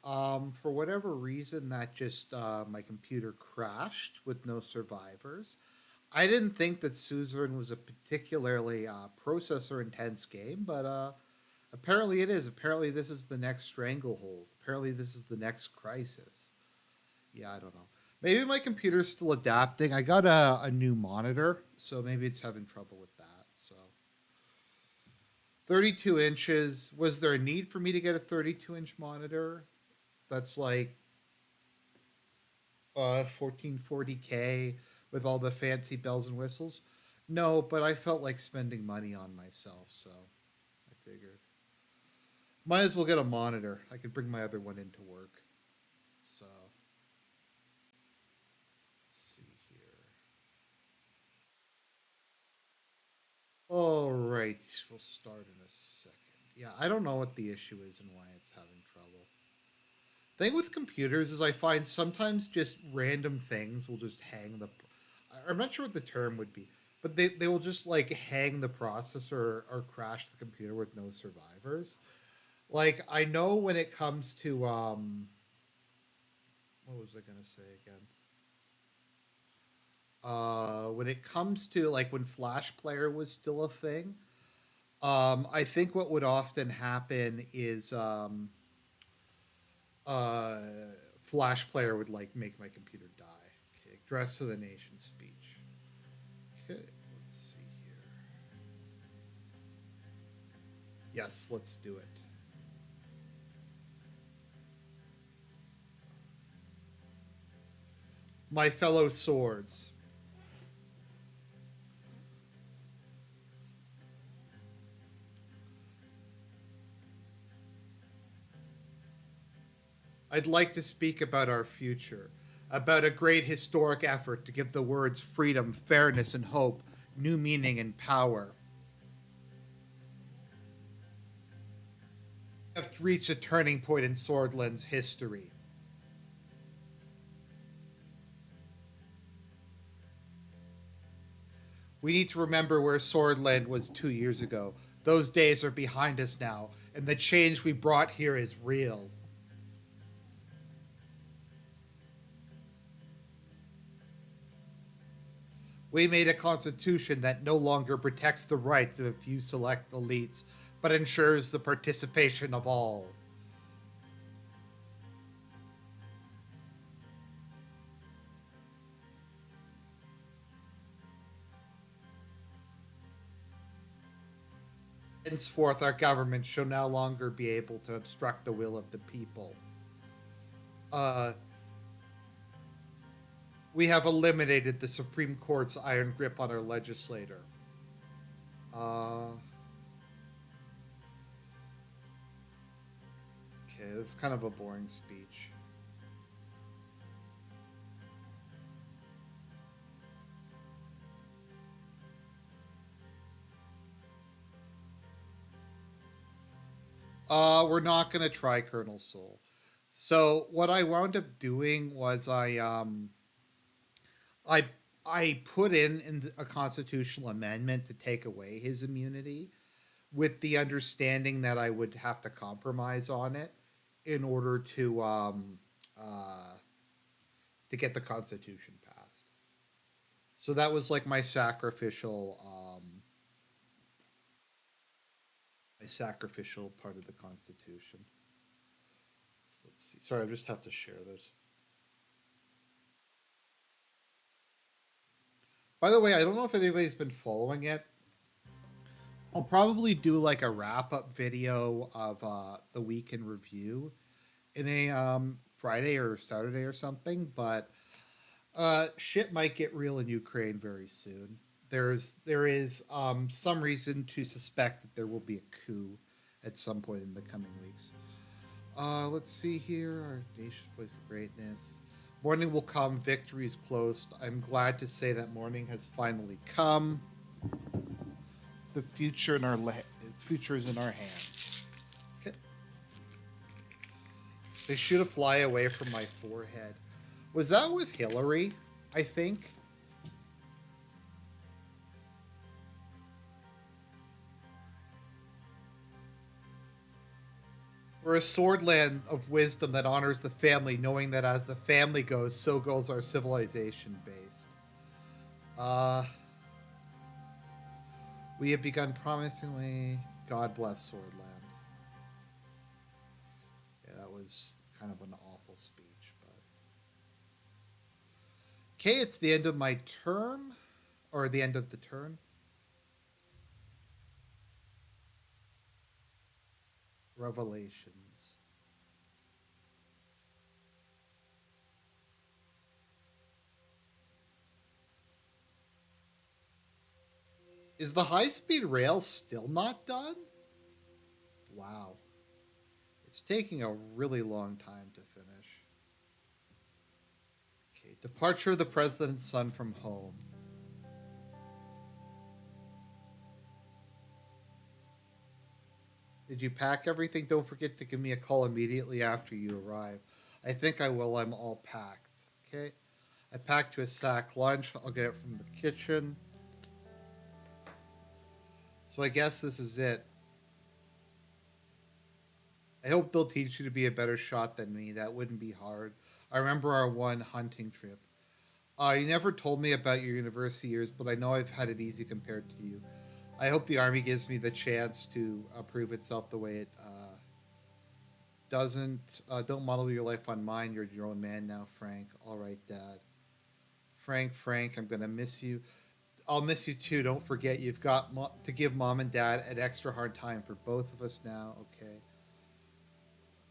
For whatever reason, that just my computer crashed with no survivors. I didn't think that Suzerain was a particularly processor intense game, but apparently it is. Apparently, this is the next stranglehold. Apparently, this is the next crisis. Yeah, I don't know. Maybe my computer's still adapting. I got a new monitor, so maybe it's having trouble with that. So 32 inches. Was there a need for me to get a 32-inch monitor? That's like 1440K with all the fancy bells and whistles. No, but I felt like spending money on myself, so I figured might as well get a monitor. I could bring my other one into work. So let's see here. All right, we'll start in a second. Yeah, I don't know what the issue is and why it's having trouble. Thing with computers is I find sometimes just random things will just hang the. I'm not sure what the term would be, but they will just like hang the processor or crash the computer with no survivors. Like I know when it comes to what was I gonna say again? When it comes to like when Flash Player was still a thing, I think what would often happen is uh, Flash Player would like make my computer die. Okay, address to the nation speech. Okay, let's see here. Yes, let's do it. My fellow swords. I'd like to speak about our future, about a great historic effort to give the words freedom, fairness, and hope new meaning and power. We have reached a turning point in Swordland's history. We need to remember where Swordland was 2 years ago. Those days are behind us now, and the change we brought here is real. We made a constitution that no longer protects the rights of a few select elites, but ensures the participation of all. Henceforth, our government shall no longer be able to obstruct the will of the people. Uh, we have eliminated the Supreme Court's iron grip on our legislator. Okay, that's kind of a boring speech. We're not gonna try Colonel Soul. So what I wound up doing was I I put in a constitutional amendment to take away his immunity, with the understanding that I would have to compromise on it in order uh, to get the Constitution passed. So that was like my sacrificial part of the Constitution. So let's see. Sorry, I just have to share this. By the way, I don't know if anybody's been following it. I'll probably do like a wrap up video of the week in review in a Friday or Saturday or something, but shit might get real in Ukraine very soon. There is some reason to suspect that there will be a coup at some point in the coming weeks. Let's see here. Our nation's poised for greatness. Morning will come. Victory is close. I'm glad to say that morning has finally come. The future in our its future is in our hands. Okay. They shoot a fly away from my forehead. Was that with Hillary? I think. We're a sword land of wisdom that honors the family, knowing that as the family goes, so goes our civilization based. Uh, we have begun promisingly. God bless Swordland. Yeah, that was kind of an awful speech, but okay, it's the end of my term, or the end of the turn. Revelations. Is the high speed rail still not done? Wow. It's taking a really long time to finish. Okay, departure of the president's son from home. Did you pack everything? Don't forget to give me a call immediately after you arrive. I think I will. I'm all packed. Okay. I packed you a sack lunch. I'll get it from the kitchen. So I guess this is it. I hope they'll teach you to be a better shot than me. That wouldn't be hard. I remember our one hunting trip. You never told me about your university years, but I know I've had it easy compared to you. I hope the army gives me the chance to prove itself the way it doesn't. Don't model your life on mine. You're your own man now, Frank. All right, Dad. Frank, I'm gonna miss you. I'll miss you too. Don't forget, you've got to give Mom and Dad an extra hard time for both of us now. Okay.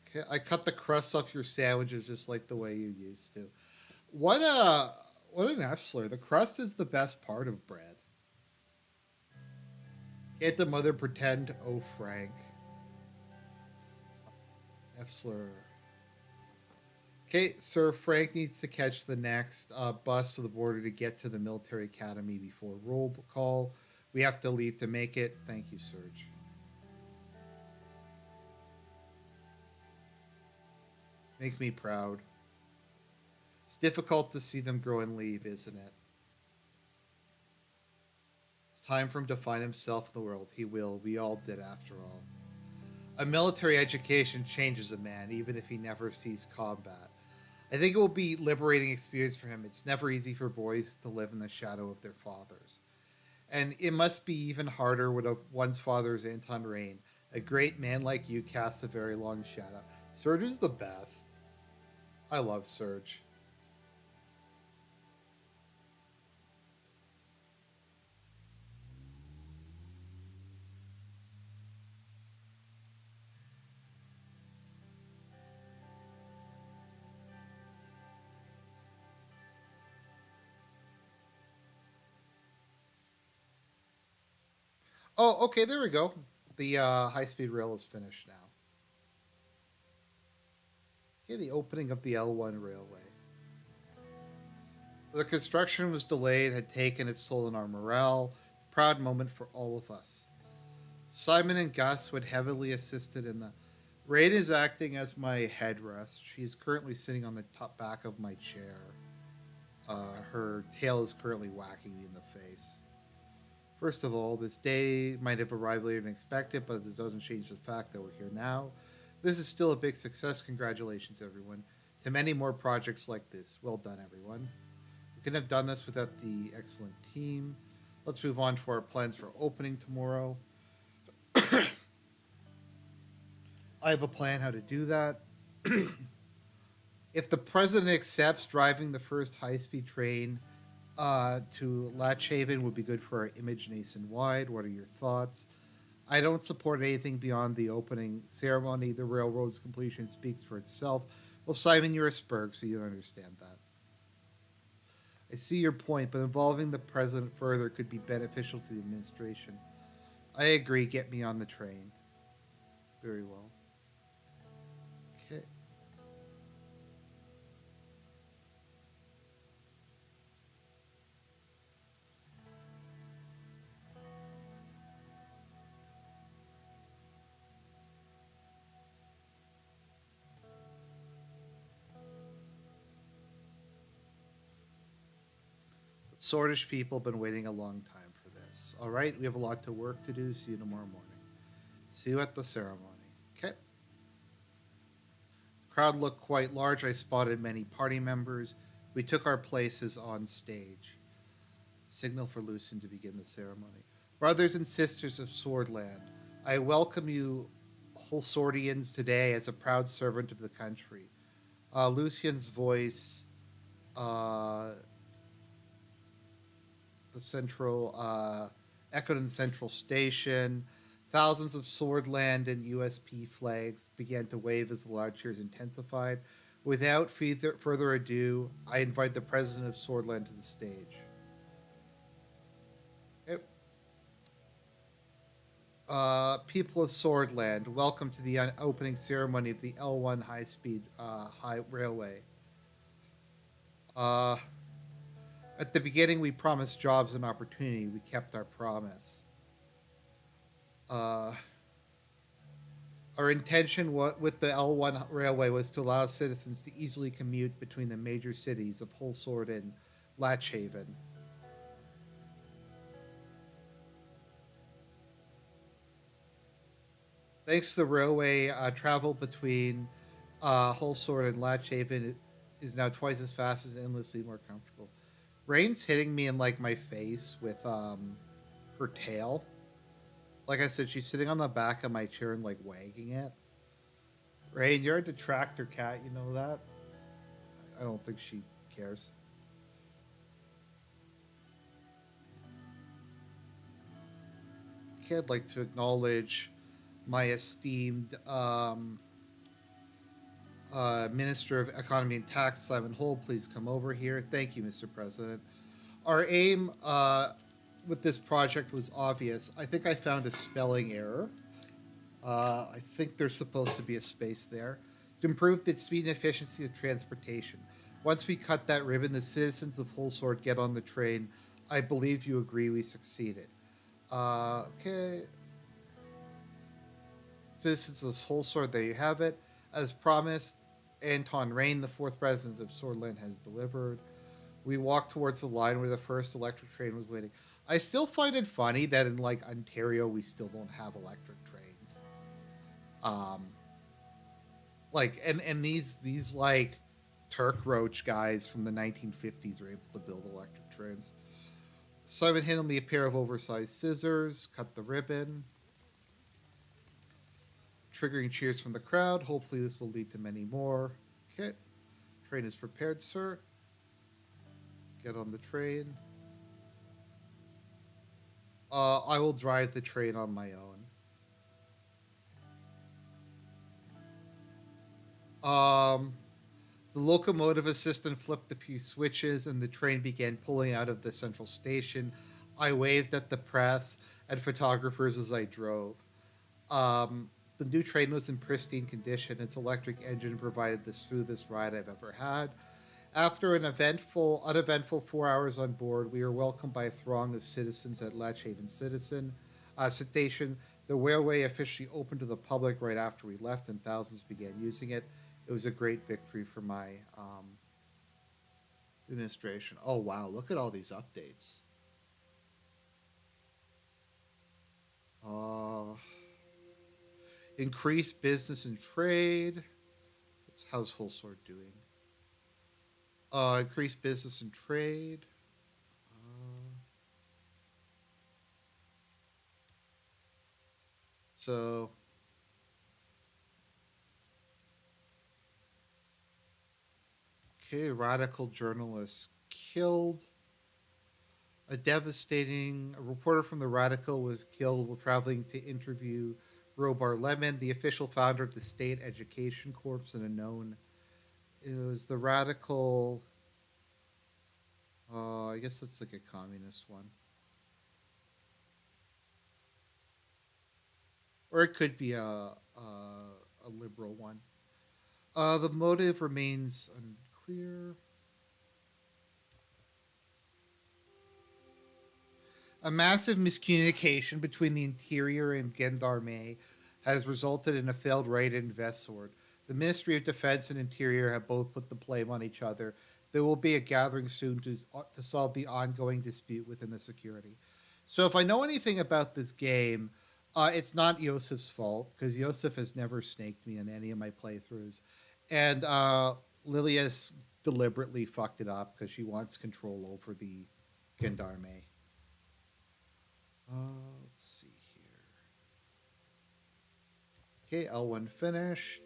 Okay. I cut the crust off your sandwiches just like the way you used to. What a what an F slur. The crust is the best part of bread. Can't the mother pretend? Oh, Frank. F slur. Okay, Sir Frank needs to catch the next bus to the border to get to the military academy before roll call. We have to leave to make it. Thank you, Serge. Make me proud. It's difficult to see them grow and leave, isn't it? It's time for him to find himself in the world. He will. We all did, after all. A military education changes a man, even if he never sees combat. I think it will be a liberating experience for him. It's never easy for boys to live in the shadow of their fathers. And it must be even harder when one's father is Anton Rain. A great man like you casts a very long shadow. Serge is the best. I love Serge. Oh, okay, there we go. The high speed rail is finished now. Okay, the opening of the L1 railway. The construction was delayed, had taken its toll on our morale. Proud moment for all of us. Simon and Gus, who had heavily assisted in the raid, is acting as my headrest. She is currently sitting on the top back of my chair. Her tail is currently whacking me in the face. First of all, this day might have arrived later than expected, but it doesn't change the fact that we're here now. This is still a big success. Congratulations, everyone. To many more projects like this. Well done, everyone. We couldn't have done this without the excellent team. Let's move on to our plans for opening tomorrow. I have a plan how to do that. If the president accepts, driving the first high-speed train to Latch Haven would be good for our image nationwide. What are your thoughts? I don't support anything beyond the opening ceremony. The railroad's completion speaks for itself. Well, Simon, you're a Spurg, so you don't understand that. I see your point, but involving the president further could be beneficial to the administration. I agree. Get me on the train. Very well. Okay. Swordish people have been waiting a long time for this. All right, we have a lot to work to do. See you tomorrow morning. See you at the ceremony. Okay. crowd looked quite large, I spotted many party members. We took our places on stage. Signal for Lucian to begin the ceremony. Brothers and sisters of Swordland, I welcome you, Holsordians, today as a proud servant of the country. Lucian's voice, uh, the central, echoed in the central station. Thousands of Swordland and USP flags began to wave as the loud cheers intensified. Without further ado, I invite the president of Swordland to the stage. Yep. People of Swordland, welcome to the opening ceremony of the L1 high-speed high railway. Uh, at the beginning, we promised jobs and opportunity. We kept our promise. Uh, our intention with the L1 railway was to allow citizens to easily commute between the major cities of Holsword and Latchhaven. Thanks to the railway, travel between Holsword and Latchhaven is now twice as fast and endlessly more comfortable. Rain's hitting me in like my face with her tail. Like I said, she's sitting on the back of my chair and like wagging it. Rain, you're a detractor cat. You know that? I don't think she cares. Okay, I'd like to acknowledge my esteemed Minister of Economy and Tax, Simon Hull. Please come over here. Thank you, Mr. President. Our aim with this project was obvious. I think I found a spelling error. I think there's supposed to be a space there. To improve the speed and efficiency of transportation. Once we cut that ribbon, the citizens of Holsword get on the train. I believe you agree we succeeded. Okay. Citizens of Holsword, there you have it. As promised, Anton Rain, the fourth president of Swordland, has delivered. We walk towards the line where the first electric train was waiting. I still find it funny that in like Ontario we still don't have electric trains. Like and these like Turk Roach guys from the 1950s were able to build electric trains. Simon handed me a pair of oversized scissors, cut the ribbon, triggering cheers from the crowd. Hopefully this will lead to many more. Okay. Train is prepared, sir. Get on the train. I will drive the train on my own. The locomotive assistant flipped a few switches and the train began pulling out of the central station. I waved at the press and photographers as I drove. The new train was in pristine condition. Its electric engine provided the smoothest ride I've ever had. After an uneventful 4 hours on board, we were welcomed by a throng of citizens at Latchhaven Station. The railway officially opened to the public right after we left, and thousands began using it. It was a great victory for my administration. Oh, wow. Look at all these updates. Increased business and trade. What's how's Holsword doing? Increased business and trade. So okay, radical journalist killed. A reporter from the Radical was killed while traveling to interview Robar Lemon, the official founder of the State Education Corps, and a known. It was the Radical. I guess that's like a communist one. Or it could be a liberal one. The motive remains unclear. A massive miscommunication between the Interior and Gendarme has resulted in a failed raid in Vesword. The Ministry of Defense and Interior have both put the blame on each other. There will be a gathering soon to solve the ongoing dispute within the security. So if I know anything about this game, it's not Yosef's fault, because Yosef has never snaked me in any of my playthroughs. And Lilius deliberately fucked it up because she wants control over the Gendarme. Let's see here. Okay, L1 finished.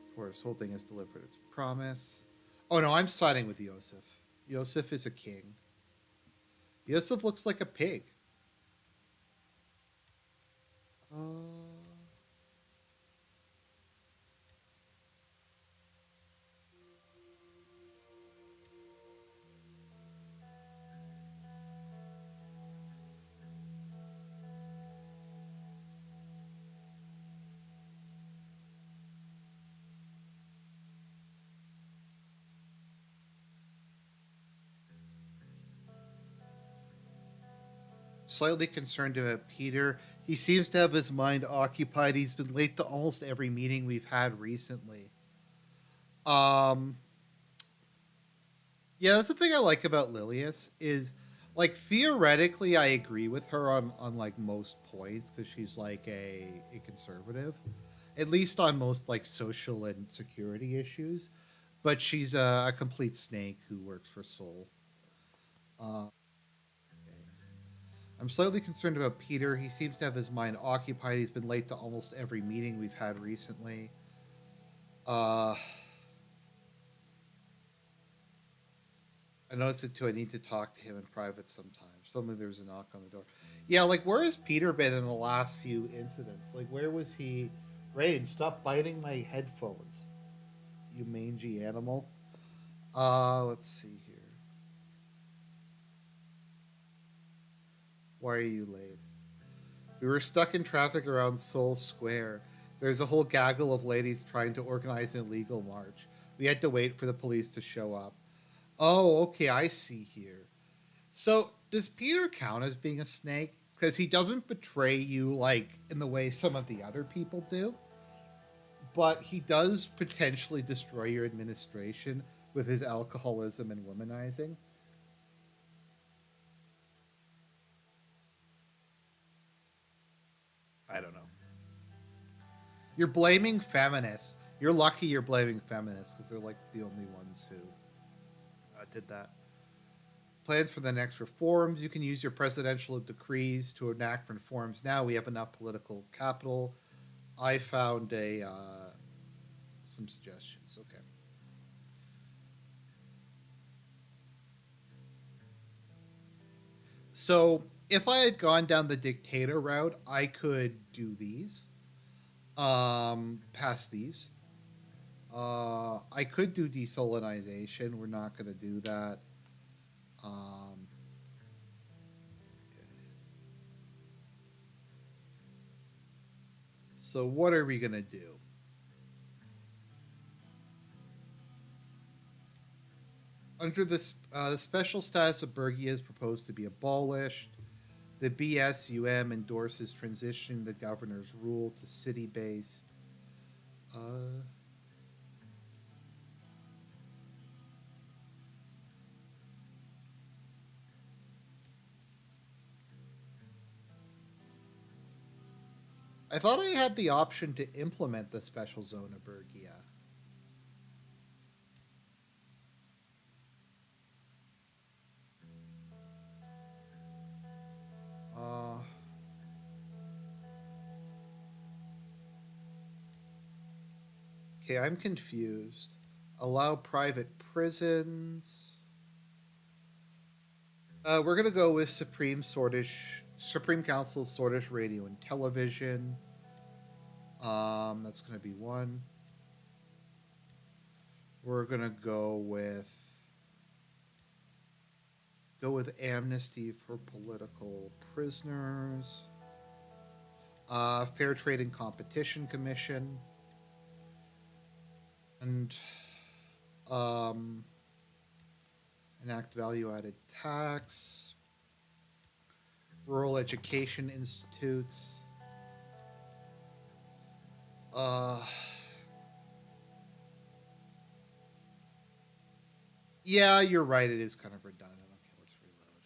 Of course, whole thing has delivered its promise. Oh no, I'm siding with Yosef. Yosef is a king. Yosef looks like a pig. Uh, Slightly concerned about Peter. He seems to have his mind occupied. He's been late to almost every meeting we've had recently. Um, yeah, that's the thing I like about Lilius is like theoretically I agree with her on like most points because she's like a conservative, at least on most like social and security issues. But she's a complete snake who works for Sol. Okay. I'm slightly concerned about Peter. He seems to have his mind occupied. He's been late to almost every meeting we've had recently. Uh, I noticed it too. I need to talk to him in private sometimes. Suddenly there's a knock on the door. Yeah, like where has Peter been in the last few incidents? Like where was he? Rain, stop biting my headphones, you mangy animal. Let's see here. Why are you late? We were stuck in traffic around Seoul Square. There's a whole gaggle of ladies trying to organize an illegal march. We had to wait for the police to show up. Oh, okay, I see here. So, does Peter count as being a snake? Because he doesn't betray you like in the way some of the other people do, but he does potentially destroy your administration with his alcoholism and womanizing. I don't know. You're blaming feminists. You're lucky you're blaming feminists because they're like the only ones who did that. Plans for the next reforms. You can use your presidential decrees to enact reforms now. We have enough political capital. I found a some suggestions. Okay. So if I had gone down the dictator route, I could do these. Pass these. I could do desalinization. We're not going to do that. Um, so what are we going to do? Under this, the special status of Bergia is proposed to be abolished. The BSUM endorses transitioning the governor's rule to city-based. Uh, I thought I had the option to implement the special zone of Bergia. Uh, okay, I'm confused. Allow private prisons. We're gonna go with Supreme Council of Sortish Radio and Television. That's gonna be one. We're gonna go with amnesty for political prisoners. Fair Trade and Competition Commission, and um, enact value-added tax. Rural education institutes. Uh, yeah, you're right. It is kind of redundant. Okay, let's reload.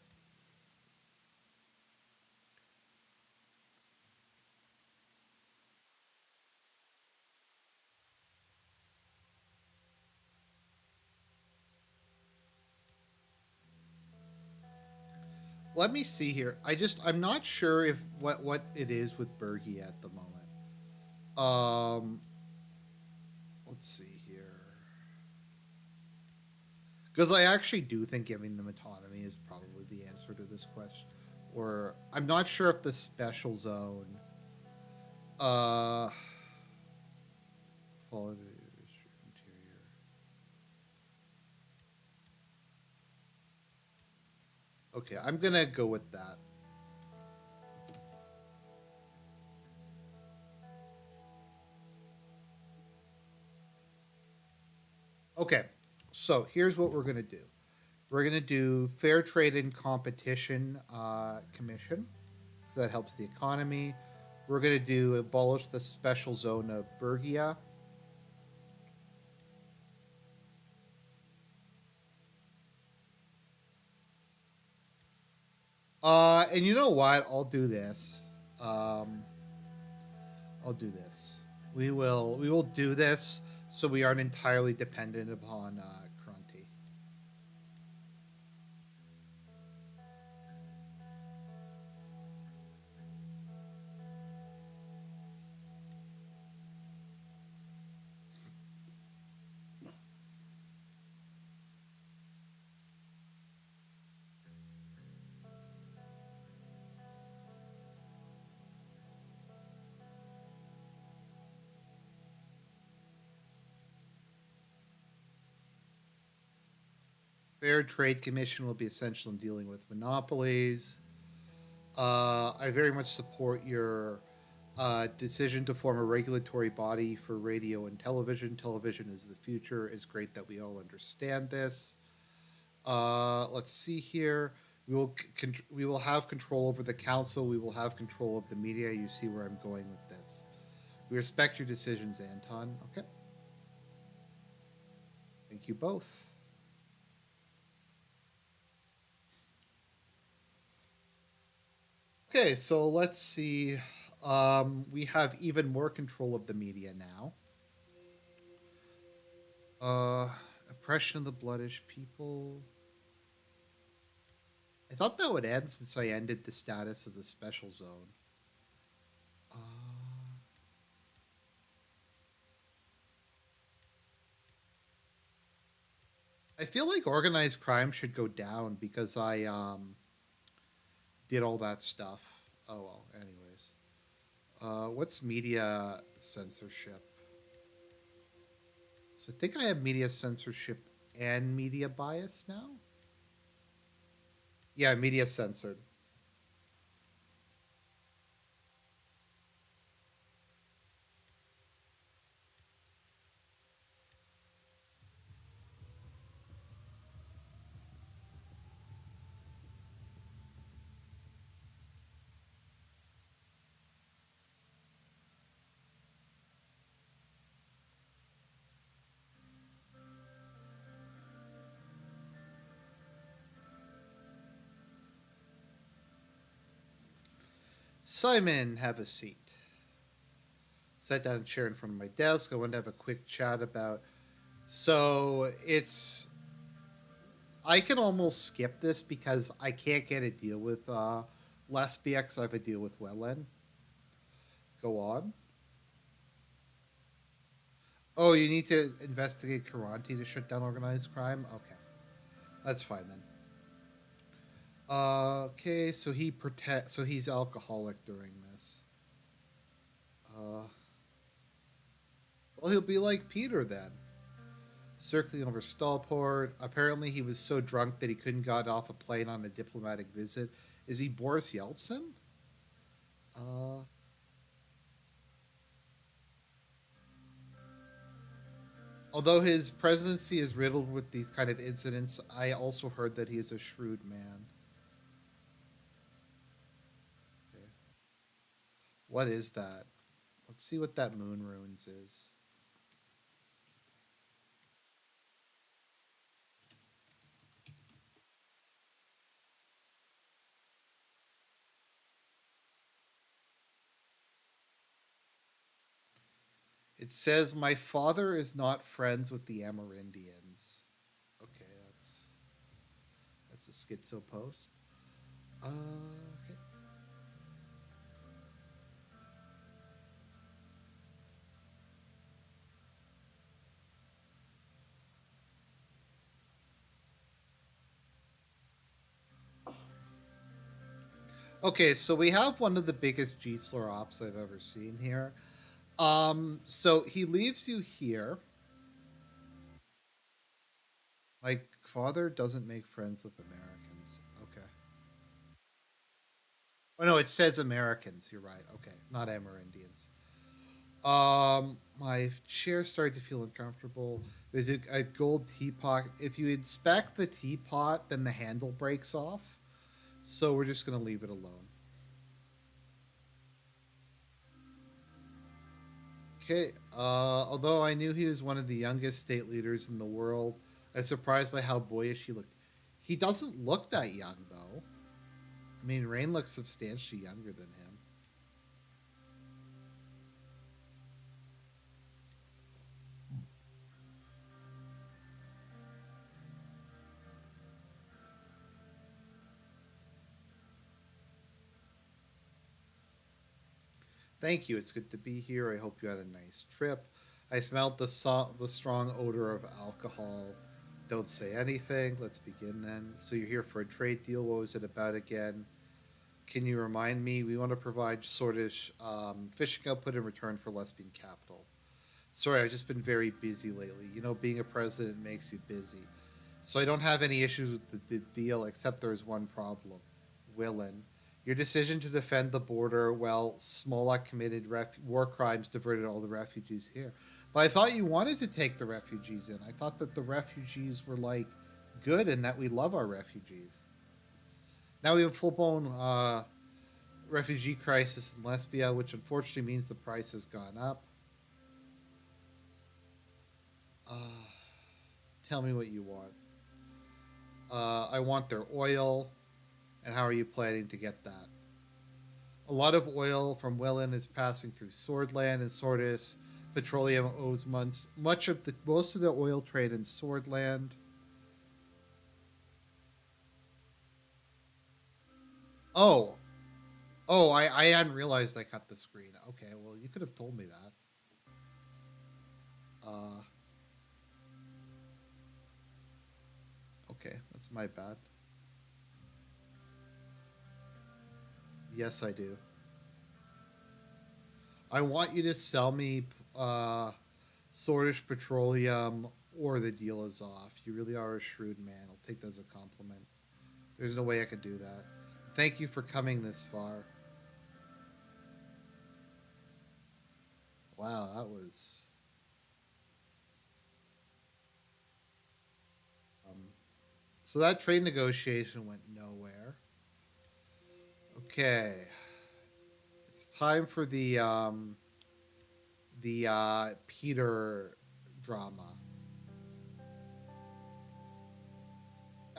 let me see here. I'm not sure if what it is with Bergie at the moment. Um, let's see here. Because I actually do think giving them autonomy is probably the answer to this question. Or I'm not sure if the special zone uh follow the interior. Okay, I'm gonna go with that. Okay, so here's what we're gonna do. We're gonna do Fair Trade and Competition Commission, so that helps the economy. We're gonna do abolish the special zone of Bergia. And you know what? I'll do this. Um, I'll do this. We will do this so we aren't entirely dependent upon Kronti. Fair Trade Commission will be essential in dealing with monopolies. I very much support your decision to form a regulatory body for radio and television. Television is the future. It's great that we all understand this. Let's see here. We will have control over the council. We will have control of the media. You see where I'm going with this. We respect your decisions, Anton. Okay. Thank you both. Okay, so let's see. We have even more control of the media now. Uh, Oppression of the Bloodish people. I thought that would end since I ended the status of the special zone. Uh, I feel like organized crime should go down because I did all that stuff. Oh well. Anyways, what's media censorship? So I think I have media censorship and media bias now. Yeah, media censored. Simon, have a seat. Sat down in a chair in front of my desk. I wanted to have a quick chat about. So it's. I can almost skip this because I can't get a deal with Lesbia because I have a deal with Wellen. Go on. Oh, you need to investigate Karanti to shut down organized crime? Okay. That's fine then. Okay, so so he's alcoholic during this. Uh, well, he'll be like Peter then. Circling over Stallport. Apparently, he was so drunk that he couldn't get off a plane on a diplomatic visit. Is he Boris Yeltsin? Uh, Although his presidency is riddled with these kind of incidents, I also heard that he is a shrewd man. Okay. What is that? Let's see what that moon ruins is. It says my father is not friends with the Amerindians. Okay, that's a schizo post. Okay. Okay, so we have one of the biggest Geetsler ops I've ever seen here. So he leaves you here. My father doesn't make friends with Americans. Okay. Oh no, it says Americans. You're right. Okay, not Amerindians. My chair started to feel uncomfortable. There's a gold teapot. If you inspect the teapot, then the handle breaks off. So we're just gonna leave it alone. Okay. Although I knew he was one of the youngest state leaders in the world, I was surprised by how boyish he looked. He doesn't look that young, though. I mean, Rain looks substantially younger than him. Thank you. It's good to be here. I hope you had a nice trip. I smelled the strong odor of alcohol. Don't say anything. Let's begin then. So you're here for a trade deal. What was it about again? Can you remind me? We want to provide sortish fishing output in return for lesbian capital. Sorry, I've just been very busy lately. You know, being a president makes you busy. So I don't have any issues with the deal, except there's one problem. Willen, your decision to defend the border while Smollett committed war crimes diverted all the refugees here. But I thought you wanted to take the refugees in. I thought that the refugees were like good and that we love our refugees. Now we have full blown refugee crisis in Lesbia, which unfortunately means the price has gone up. Uh, Tell me what you want. I want their oil, and how are you planning to get that? A lot of oil from Welland is passing through Swordland and Sordis. Petroleum owes most of the oil trade in Swordland. Oh, I hadn't realized I cut the screen. Okay, well you could have told me that. Uh, okay, that's my bad. Yes, I do. I want you to sell me Swordish Petroleum or the deal is off. You really are a shrewd man. I'll take that as a compliment. There's no way I could do that. Thank you for coming this far. Wow, that was. Um, so that trade negotiation went nowhere. Okay, it's time for the Peter drama.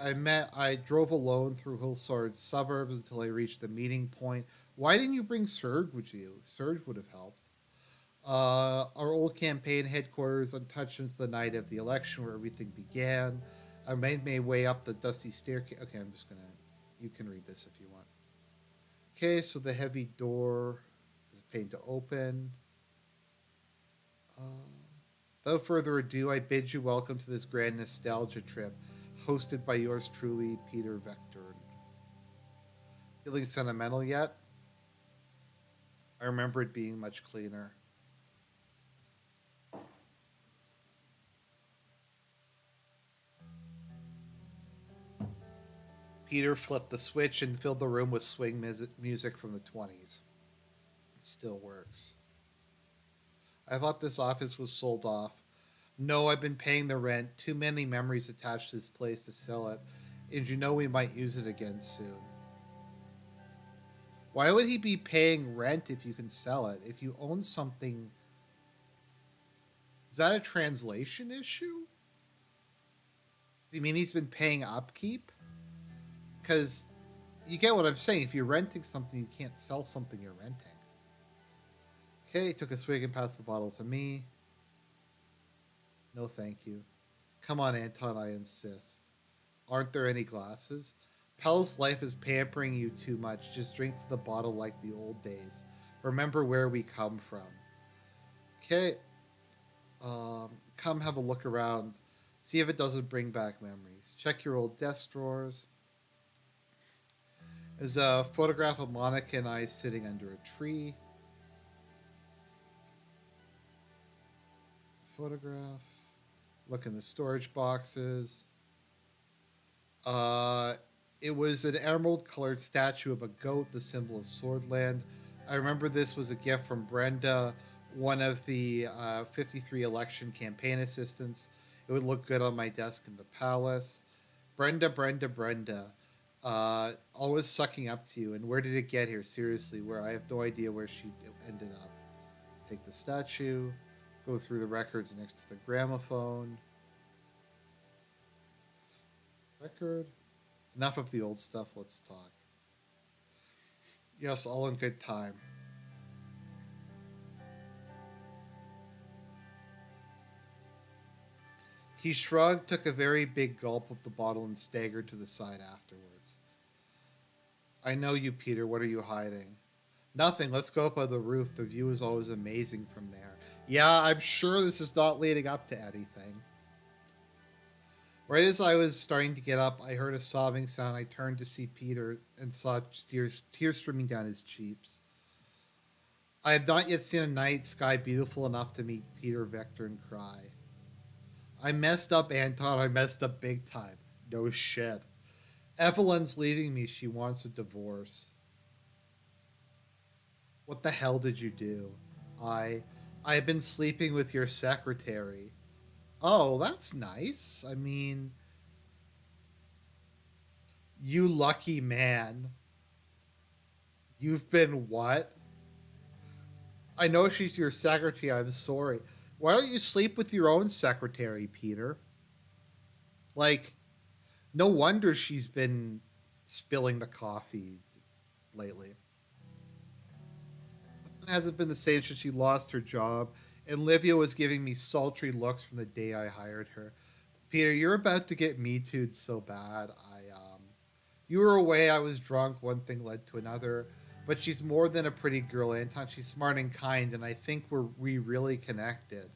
I drove alone through Hillsard's suburbs until I reached the meeting point. Why didn't you bring Serge with you? Serge would have helped. Our old campaign headquarters untouched since the night of the election where everything began. I made my way up the dusty staircase. Okay, I'm just gonna. You can read this if you want. Okay, so the heavy door is a pain to open. Uh, Without further ado, I bid you welcome to this grand nostalgia trip, hosted by yours truly, Peter Vector. Feeling sentimental yet? I remember it being much cleaner. Peter flipped the switch and filled the room with swing music from the 20s. It still works. I thought this office was sold off. No, I've been paying the rent. Too many memories attached to this place to sell it. And you know we might use it again soon. Why would he be paying rent if you can sell it? If you own something, is that a translation issue? Do you mean he's been paying upkeep? Because you get what I'm saying. If you're renting something, you can't sell something you're renting. Okay, took a swig and passed the bottle to me. No, thank you. Come on, Anton, I insist. Aren't there any glasses? Pel's life is pampering you too much. Just drink the bottle like the old days. Remember where we come from. Okay, come have a look around. See if it doesn't bring back memories. Check your old desk drawers. There's a photograph of Monica and I sitting under a tree. Photograph. Look in the storage boxes. Uh, it was an emerald colored statue of a goat, the symbol of Swordland. I remember this was a gift from Brenda, one of the 53 election campaign assistants. It would look good on my desk in the palace. Brenda. Always sucking up to you. And where did it get here? Seriously, where I have no idea where she ended up. Take the statue, go through the records next to the gramophone. Record. Enough of the old stuff, let's talk. Yes, all in good time. He shrugged, took a very big gulp of the bottle, and staggered to the side afterwards. I know you, Peter. What are you hiding? Nothing. Let's go up on the roof. The view is always amazing from there. Yeah, I'm sure this is not leading up to anything. Right as I was starting to get up, I heard a sobbing sound. I turned to see Peter and saw tears streaming down his cheeks. I have not yet seen a night sky beautiful enough to meet Peter Vector and cry. I messed up, Anton. I messed up big time. No shit. Evelyn's leaving me. She wants a divorce. What the hell did you do? I've been sleeping with your secretary. Oh, that's nice. I mean, you lucky man. You've been what? I know she's your secretary. I'm sorry. Why don't you sleep with your own secretary, Peter? Like, no wonder she's been spilling the coffee lately. It hasn't been the same since she lost her job, and Livia was giving me sultry looks from the day I hired her. Peter, you're about to get me too'd so bad. You were away. I was drunk. One thing led to another. But she's more than a pretty girl, Anton. She's smart and kind, and I think we really connected.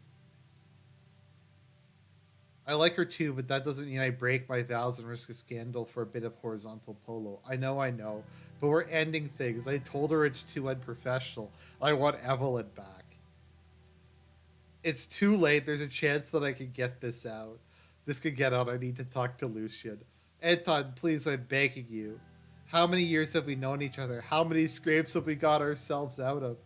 I like her too, but that doesn't mean I break my vows and risk a scandal for a bit of horizontal polo. I know. But we're ending things. I told her it's too unprofessional. I want Evelyn back. It's too late. There's a chance that I could get this out. This could get out. I need to talk to Lucian. Anton, please, I'm begging you. How many years have we known each other? How many scrapes have we got ourselves out of?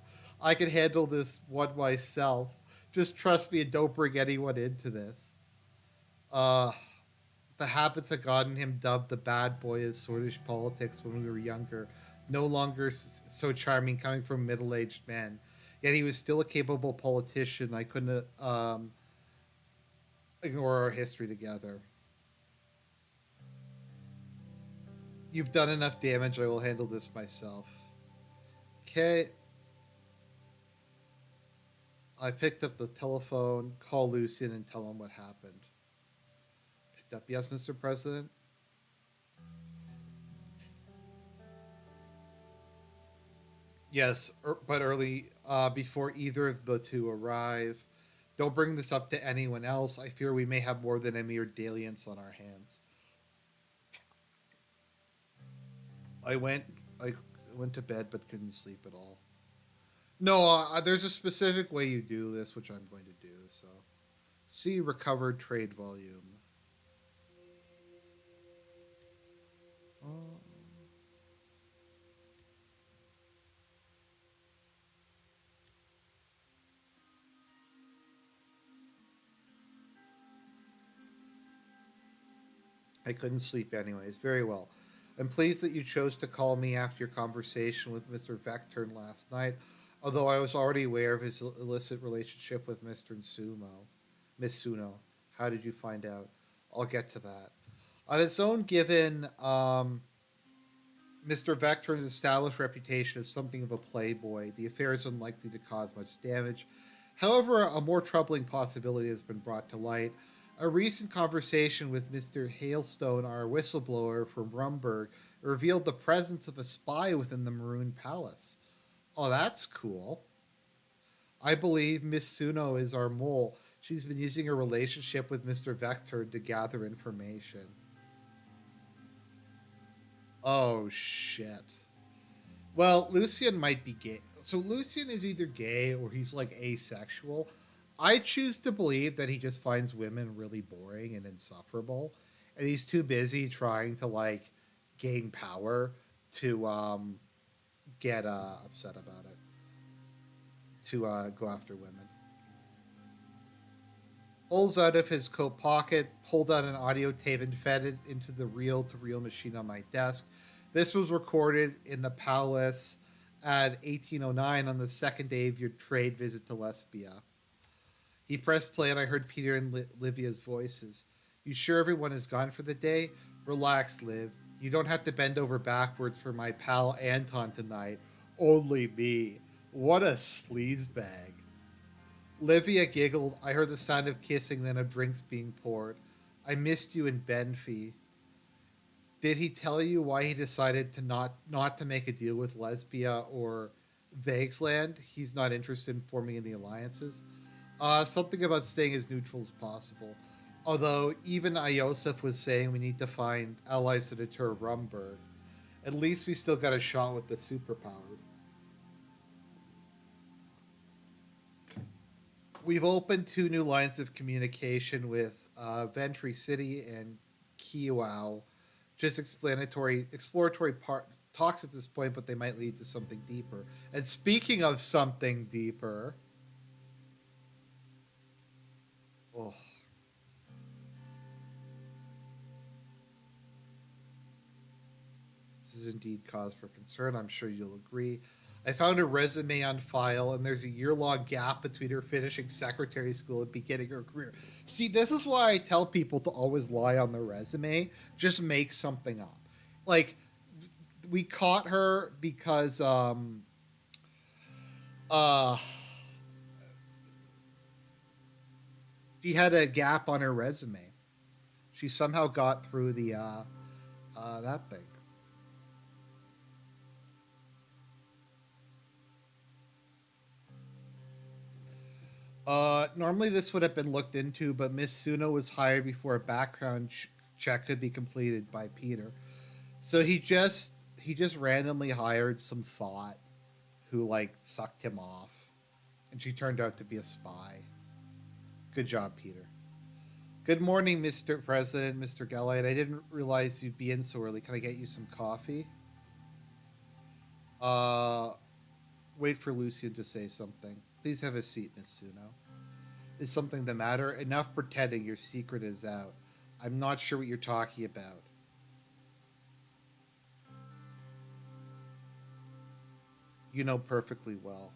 I can handle this one myself. Just trust me and don't bring anyone into this. Uh, the habits had gotten him dubbed the bad boy of Swedish politics when we were younger. No longer so charming coming from middle-aged men. Yet he was still a capable politician. I couldn't ignore our history together. You've done enough damage. I will handle this myself. Okay. I picked up the telephone, call Lucian, and tell him what happened. Picked up, yes, Mr. President? Yes, but early, before either of the two arrive. Don't bring this up to anyone else. I fear we may have more than a mere dalliance on our hands. I went, I went to bed but couldn't sleep at all. No, there's a specific way you do this, which I'm going to do. So, see recovered trade volume. Uh, I couldn't sleep anyways. Very well. I'm pleased that you chose to call me after your conversation with Mr. Vectern last night, although I was already aware of his illicit relationship with Mr. Sumo. Miss Suno. How did you find out? I'll get to that. On its own, given Mr. Vectron's established reputation as something of a playboy, the affair is unlikely to cause much damage. However, a more troubling possibility has been brought to light. A recent conversation with Mr. Hailstone, our whistleblower from Rumburg, revealed the presence of a spy within the Maroon Palace. Oh, that's cool. I believe Miss Suno is our mole. She's been using her relationship with Mr. Vector to gather information. Oh, shit. Well, Lucian might be gay. So Lucian is either gay or he's like asexual. I choose to believe that he just finds women really boring and insufferable, and he's too busy trying to like gain power to get upset about it, to go after women. Pulls out of his coat pocket, pulled out an audio tape and fed it into the reel-to-reel machine on my desk. This was recorded in the palace at 1809 on the second day of your trade visit to Lesbia. He pressed play and I heard Peter and Livia's voices. You sure everyone is gone for the day? Relax, Liv. You don't have to bend over backwards for my pal Anton tonight. Only me. What a sleazebag. Livia giggled. I heard the sound of kissing, then of drinks being poured. I missed you in Benfey. Did he tell you why he decided to not to make a deal with Lesbia or Vaguesland? He's not interested in forming any alliances. Something about staying as neutral as possible. Although even Iosef was saying we need to find allies to deter Rumburg. At least we still got a shot with the superpowered. We've opened two new lines of communication with Ventry City and Kiwau. Just exploratory talks at this point, but they might lead to something deeper. And speaking of something deeper, oh, this is indeed cause for concern. I'm sure you'll agree. I found her resume on file, and there's a year-long gap between her finishing secretary school and beginning her career. See, this is why I tell people to always lie on their resume. Just make something up. Like, we caught her because uh she had a gap on her resume. She somehow got through the that thing. Normally this would have been looked into, but Miss Suno was hired before a background check could be completed by Peter. So he just randomly hired some thought who like sucked him off, and she turned out to be a spy. Good job, Peter. Good morning, Mr. President, Mr. Gallite. I didn't realize you'd be in so early. Can I get you some coffee? Uh, Wait for Lucian to say something. Please have a seat, Miss Suno. Is something the matter? Enough pretending your secret is out. I'm not sure what you're talking about. You know perfectly well.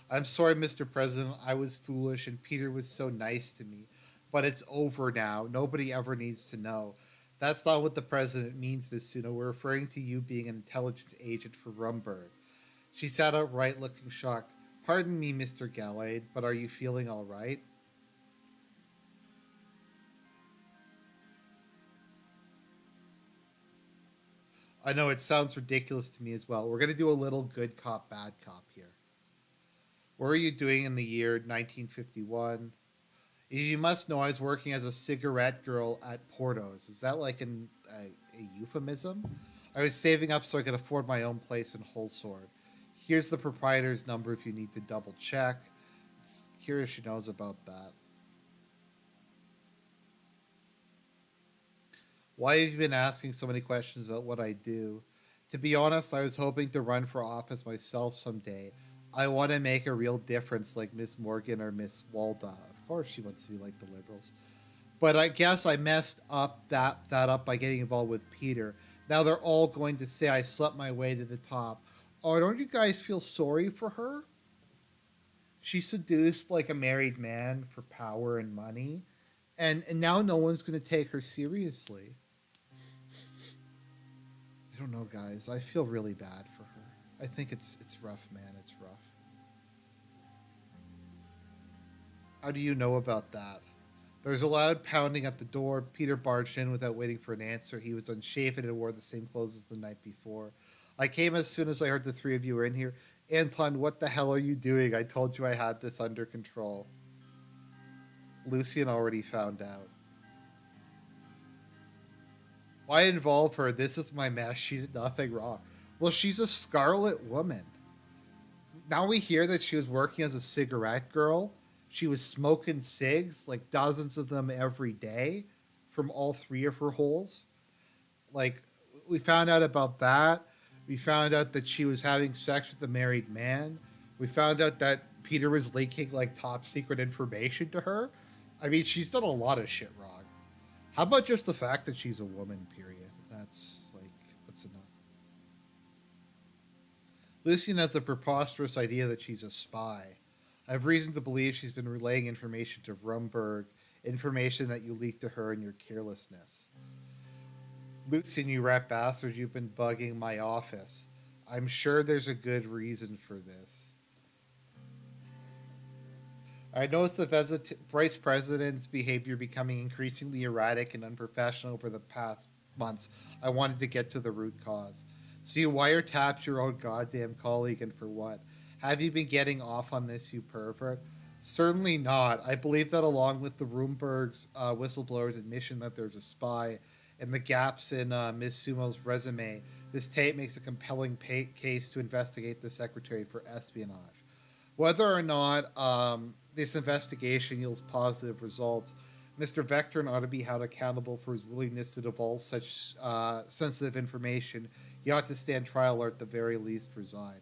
I'm sorry, Mr. President. I was foolish and Peter was so nice to me. But it's over now. Nobody ever needs to know. That's not what the president means, Miss Suno. We're referring to you being an intelligence agent for Rumburg. She sat upright, looking shocked. Pardon me, Mr. Gallade, but are you feeling all right? I know it sounds ridiculous to me as well. We're going to do a little good cop, bad cop here. What were you doing in the year 1951? You must know I was working as a cigarette girl at Porto's. Is that like a euphemism? I was saving up so I could afford my own place in Holsword. Here's the proprietor's number if you need to double check. It's curious she knows about that. Why have you been asking so many questions about what I do? To be honest, I was hoping to run for office myself someday. I want to make a real difference like Miss Morgan or Miss Walda. Of course she wants to be like the liberals. But I guess I messed up that up by getting involved with Peter. Now they're all going to say I slept my way to the top. Oh, don't you guys feel sorry for her? She seduced like a married man for power and money, and now no one's going to take her seriously. I don't know, guys. I feel really bad for her. I think it's rough, man. It's rough. How do you know about that? There was a loud pounding at the door. Peter barged in without waiting for an answer. He was unshaven and wore the same clothes as the night before. I came as soon as I heard the three of you were in here. Anton, what the hell are you doing? I told you I had this under control. Lucian already found out. Why involve her? This is my mess. She did nothing wrong. Well, she's a Scarlet Woman. Now we hear that she was working as a cigarette girl. She was smoking cigs, like dozens of them every day, from all three of her holes. Like, we found out about that. We found out that she was having sex with a married man. We found out that Peter was leaking like top secret information to her. I mean, she's done a lot of shit wrong. How about just the fact that she's a woman, period? That's enough. Lucian has the preposterous idea that she's a spy. I have reason to believe she's been relaying information to Rumberg, information that you leaked to her in your carelessness. Lucian, you rat bastard, you've been bugging my office. I'm sure there's a good reason for this. I noticed the vice president's behavior becoming increasingly erratic and unprofessional over the past months. I wanted to get to the root cause. So you wiretapped your own goddamn colleague, and for what? Have you been getting off on this, you pervert? Certainly not. I believe that along with the Roomberg's whistleblower's admission that there's a spy and the gaps in Ms. Sumo's resume, this tape makes a compelling case to investigate the secretary for espionage. Whether or not this investigation yields positive results, Mr. Vectorn ought to be held accountable for his willingness to divulge such sensitive information. He ought to stand trial or at the very least resign.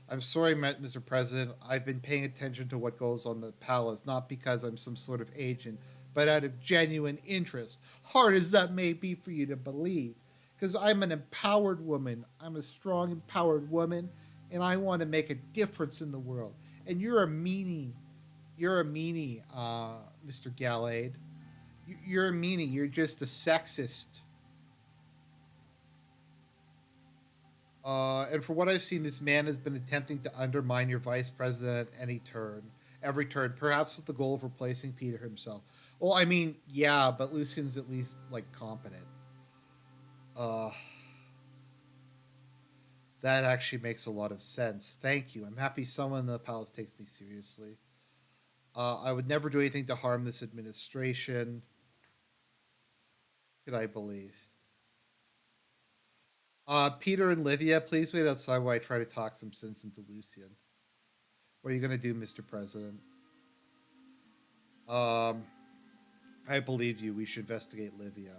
I'm sorry, Mr. President. I've been paying attention to what goes on the palace, not because I'm some sort of agent, but out of genuine interest, hard as that may be for you to believe. Because I'm an empowered woman. I'm a strong, empowered woman, and I want to make a difference in the world. And you're a meanie. You're a meanie, Mr. Gallade. You're a meanie. You're just a sexist. And for what I've seen, this man has been attempting to undermine your vice president at every turn, perhaps with the goal of replacing Peter himself. Well, I mean, yeah, but Lucian's at least, like, competent. Uh, that actually makes a lot of sense. Thank you. I'm happy someone in the palace takes me seriously. I would never do anything to harm this administration. Could I believe? Peter and Livia, please wait outside while I try to talk some sense into Lucian. What are you going to do, Mr. President? Um, I believe you. We should investigate Livia.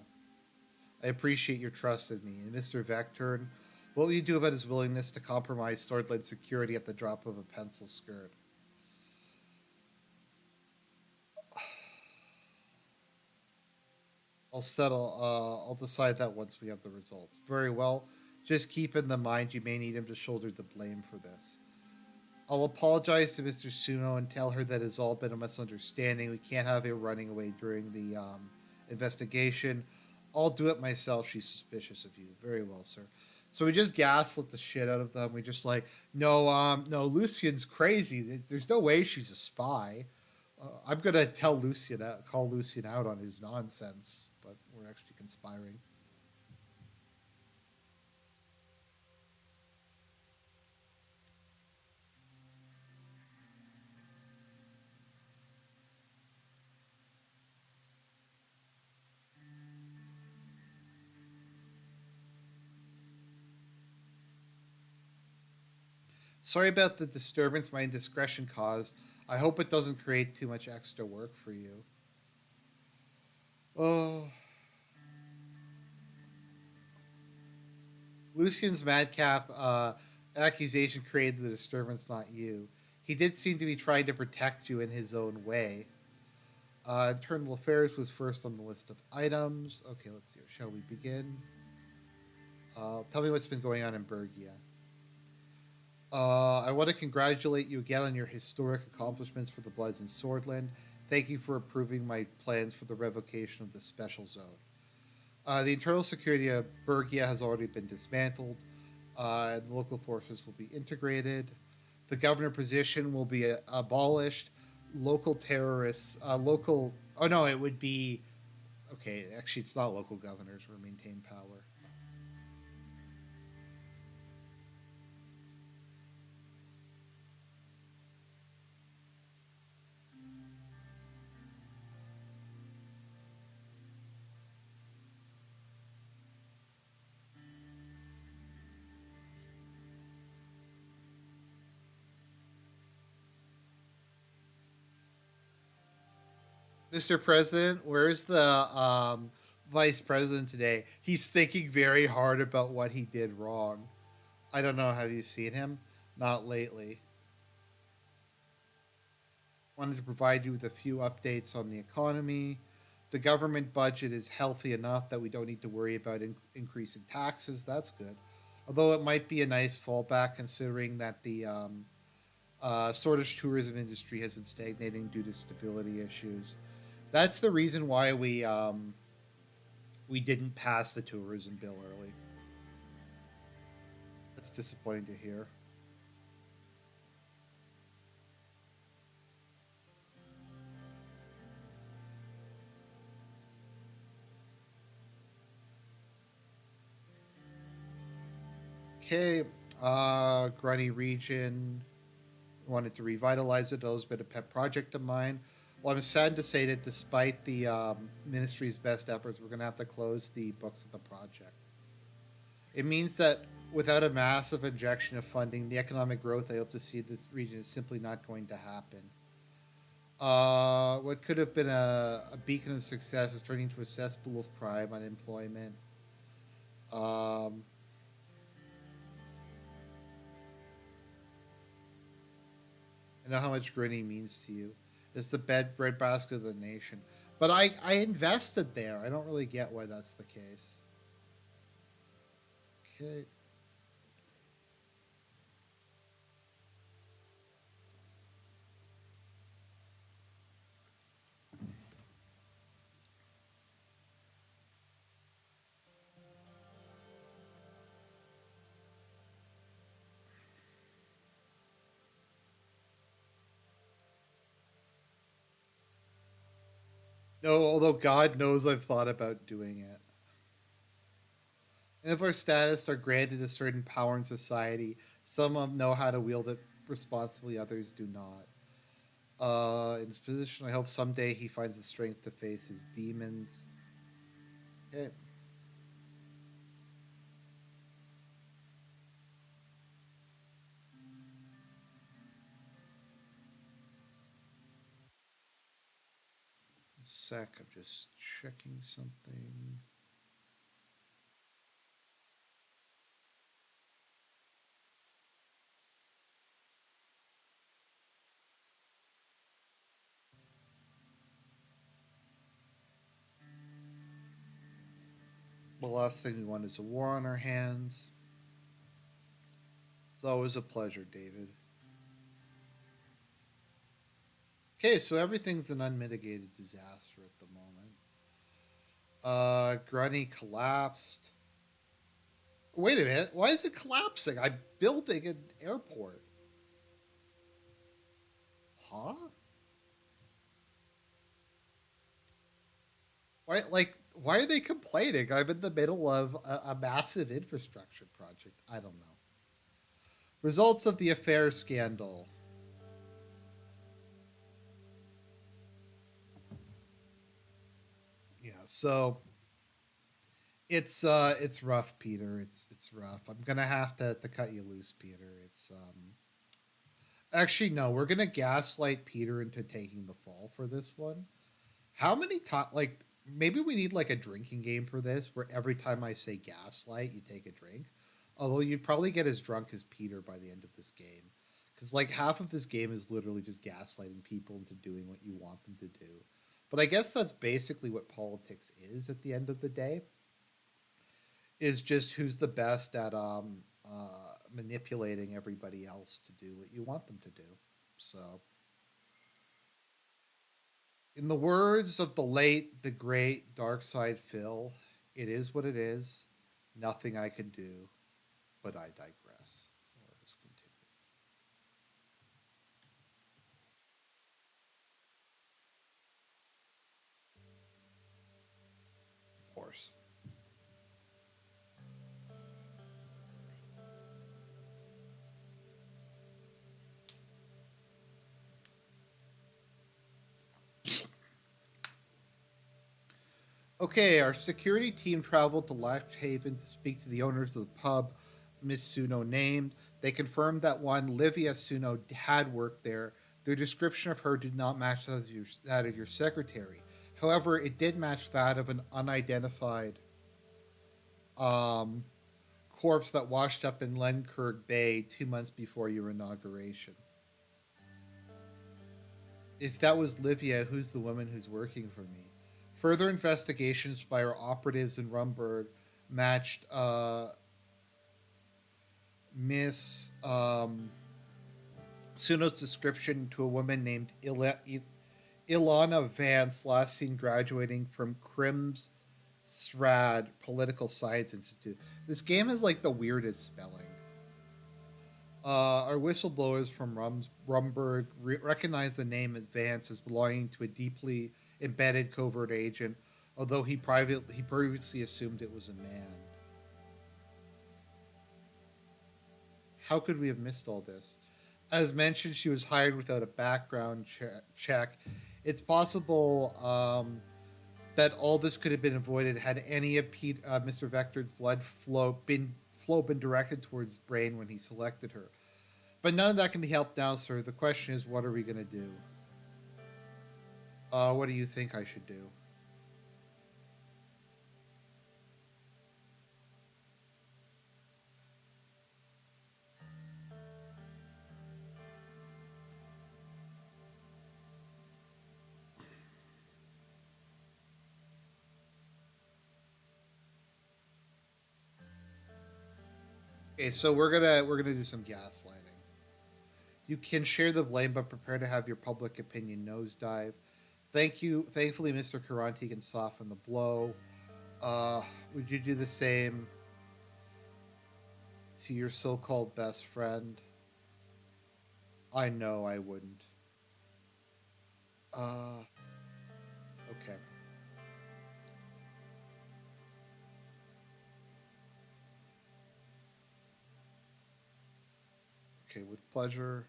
I appreciate your trust in me. And Mr. Vectorn, what will you do about his willingness to compromise Swordland security at the drop of a pencil skirt? I'll settle. I'll decide that once we have the results. Very well. Just keep in the mind you may need him to shoulder the blame for this. I'll apologize to Mr. Suno and tell her that it's all been a misunderstanding. We can't have her running away during the investigation. I'll do it myself. She's suspicious of you. Very well, sir. So we just gaslit the shit out of them. We just like, no, Lucian's crazy. There's no way she's a spy. I'm gonna call Lucian out on his nonsense, but we're actually conspiring. Sorry about the disturbance my indiscretion caused. I hope it doesn't create too much extra work for you. Oh, Lucian's madcap accusation created the disturbance, not you. He did seem to be trying to protect you in his own way. Internal affairs was first on the list of items. Okay, let's see. Shall we begin? Tell me what's been going on in Bergia. I want to congratulate you again on your historic accomplishments for the Bloods in Swordland. Thank you for approving my plans for the revocation of the special zone. The internal security of Bergia has already been dismantled, and the local forces will be integrated. The governor position will be abolished. Local Oh no, it would be okay. Actually, it's not local governors who maintain power. Mr. President, where's the vice president today? He's thinking very hard about what he did wrong. I don't know. Have you seen him? Not lately. Wanted to provide you with a few updates on the economy. The government budget is healthy enough that we don't need to worry about increasing taxes. That's good. Although it might be a nice fallback considering that the Swordfish tourism industry has been stagnating due to stability issues. That's the reason why we didn't pass the tourism bill early. That's disappointing to hear. Okay, Grunny region wanted to revitalize it. That was been a pet project of mine. Well, I'm sad to say that despite the ministry's best efforts, we're going to have to close the books of the project. It means that without a massive injection of funding, the economic growth I hope to see in this region is simply not going to happen. What could have been a beacon of success is turning into a cesspool of crime, unemployment. Um, I know how much Grinny means to you. It's the breadbasket of the nation. But I invested there. I don't really get why that's the case. Okay. No, although God knows I've thought about doing it. And if our status are granted a certain power in society, some of them know how to wield it responsibly, others do not. In his position, I hope someday he finds the strength to face his demons. Okay. 1 sec, I'm just checking something. The last thing we want is a war on our hands. It's always a pleasure, David. Okay, so everything's an unmitigated disaster at the moment. Grunny collapsed. Wait a minute. Why is it collapsing? I'm building an airport. Huh? Why are they complaining? I'm in the middle of a massive infrastructure project. I don't know. Results of the affair scandal. Yeah, so it's rough, Peter. It's rough. I'm gonna have to cut you loose, Peter. It's actually no, we're gonna gaslight Peter into taking the fall for this one. How many times? Like maybe we need like a drinking game for this, where every time I say gaslight, you take a drink. Although you'd probably get as drunk as Peter by the end of this game, because like half of this game is literally just gaslighting people into doing what you want them to do. But I guess that's basically what politics is at the end of the day. Is just who's the best at manipulating everybody else to do what you want them to do. So, in the words of the late, the great Dark Side Phil, it is what it is. Nothing I can do, but I digress. So let us continue. Okay, our security team traveled to Loch Haven to speak to the owners of the pub Miss Suno named. They confirmed that one, Livia Suno, had worked there. Their description of her did not match that of your secretary. However, it did match that of an unidentified um, corpse that washed up in Lenkirk Bay 2 months before your inauguration. If that was Livia, who's the woman who's working for me? Further investigations by our operatives in Rumburg matched Miss Suno's description to a woman named Ilana Vance, last seen graduating from Crim's Srad Political Science Institute. This game is like the weirdest spelling. Our whistleblowers from Rumburg recognize the name as Vance as belonging to a deeply embedded covert agent, although he previously assumed it was a man. How could we have missed all this? As mentioned, she was hired without a background check. It's possible that all this could have been avoided had any of Mr. Vector's blood flow been directed towards his brain when he selected her. But none of that can be helped now, sir. The question is, what are we going to do? What do you think I should do? Okay, so we're gonna do some gaslighting. You can share the blame, but prepare to have your public opinion nosedive. Thankfully, Mr. Karanti can soften the blow. Uh, would you do the same to your so-called best friend? I know I wouldn't. Uh, okay. Okay, with pleasure.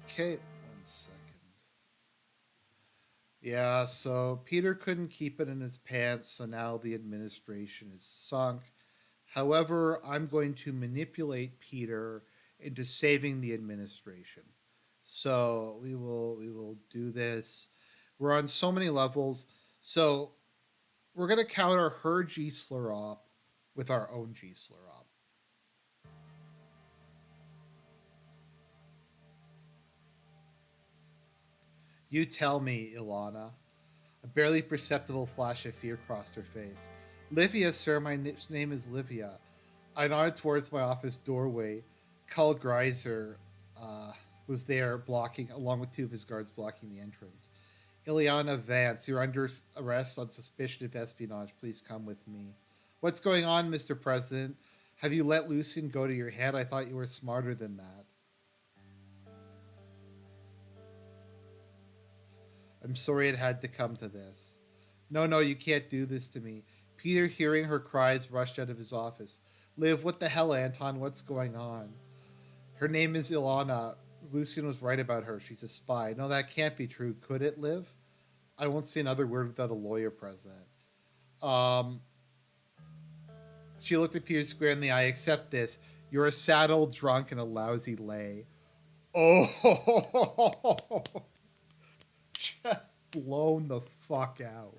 Okay, 1 second. Yeah, so Peter couldn't keep it in his pants, so now the administration is sunk. However, I'm going to manipulate Peter into saving the administration. So we will do this. We're on so many levels. So we're gonna counter her G slur op with our own G slur op. You tell me, Ilana. A barely perceptible flash of fear crossed her face. Livia, sir, my name is Livia. I nodded towards my office doorway. Carl Greiser was there, blocking, along with two of his guards blocking the entrance. Ileana Vance, you're under arrest on suspicion of espionage. Please come with me. What's going on, Mr. President? Have you let Lucian go to your head? I thought you were smarter than that. I'm sorry it had to come to this. No, no, you can't do this to me. Peter, hearing her cries, rushed out of his office. Liv, what the hell, Anton? What's going on? Her name is Ilana. Lucian was right about her. She's a spy. No, that can't be true. Could it, Liv? I won't say another word without a lawyer present. Um, she looked at Peter square in the eye. Accept this. You're a sad old drunk and a lousy lay. Oh, just blown the fuck out.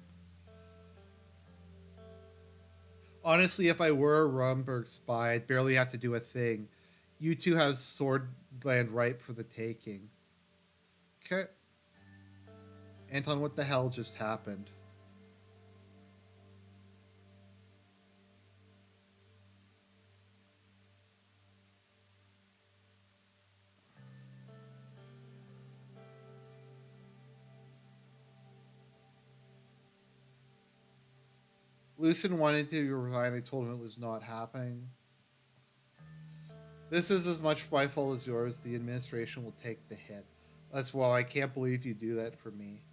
Honestly, if I were a Rumberg spy, I'd barely have to do a thing. You two have Swordland ripe for the taking. Okay. Anton, what the hell just happened? Lucen wanted to resign. I told him it was not happening. This is as much my fault as yours. The administration will take the hit. That's why I can't believe you do that for me.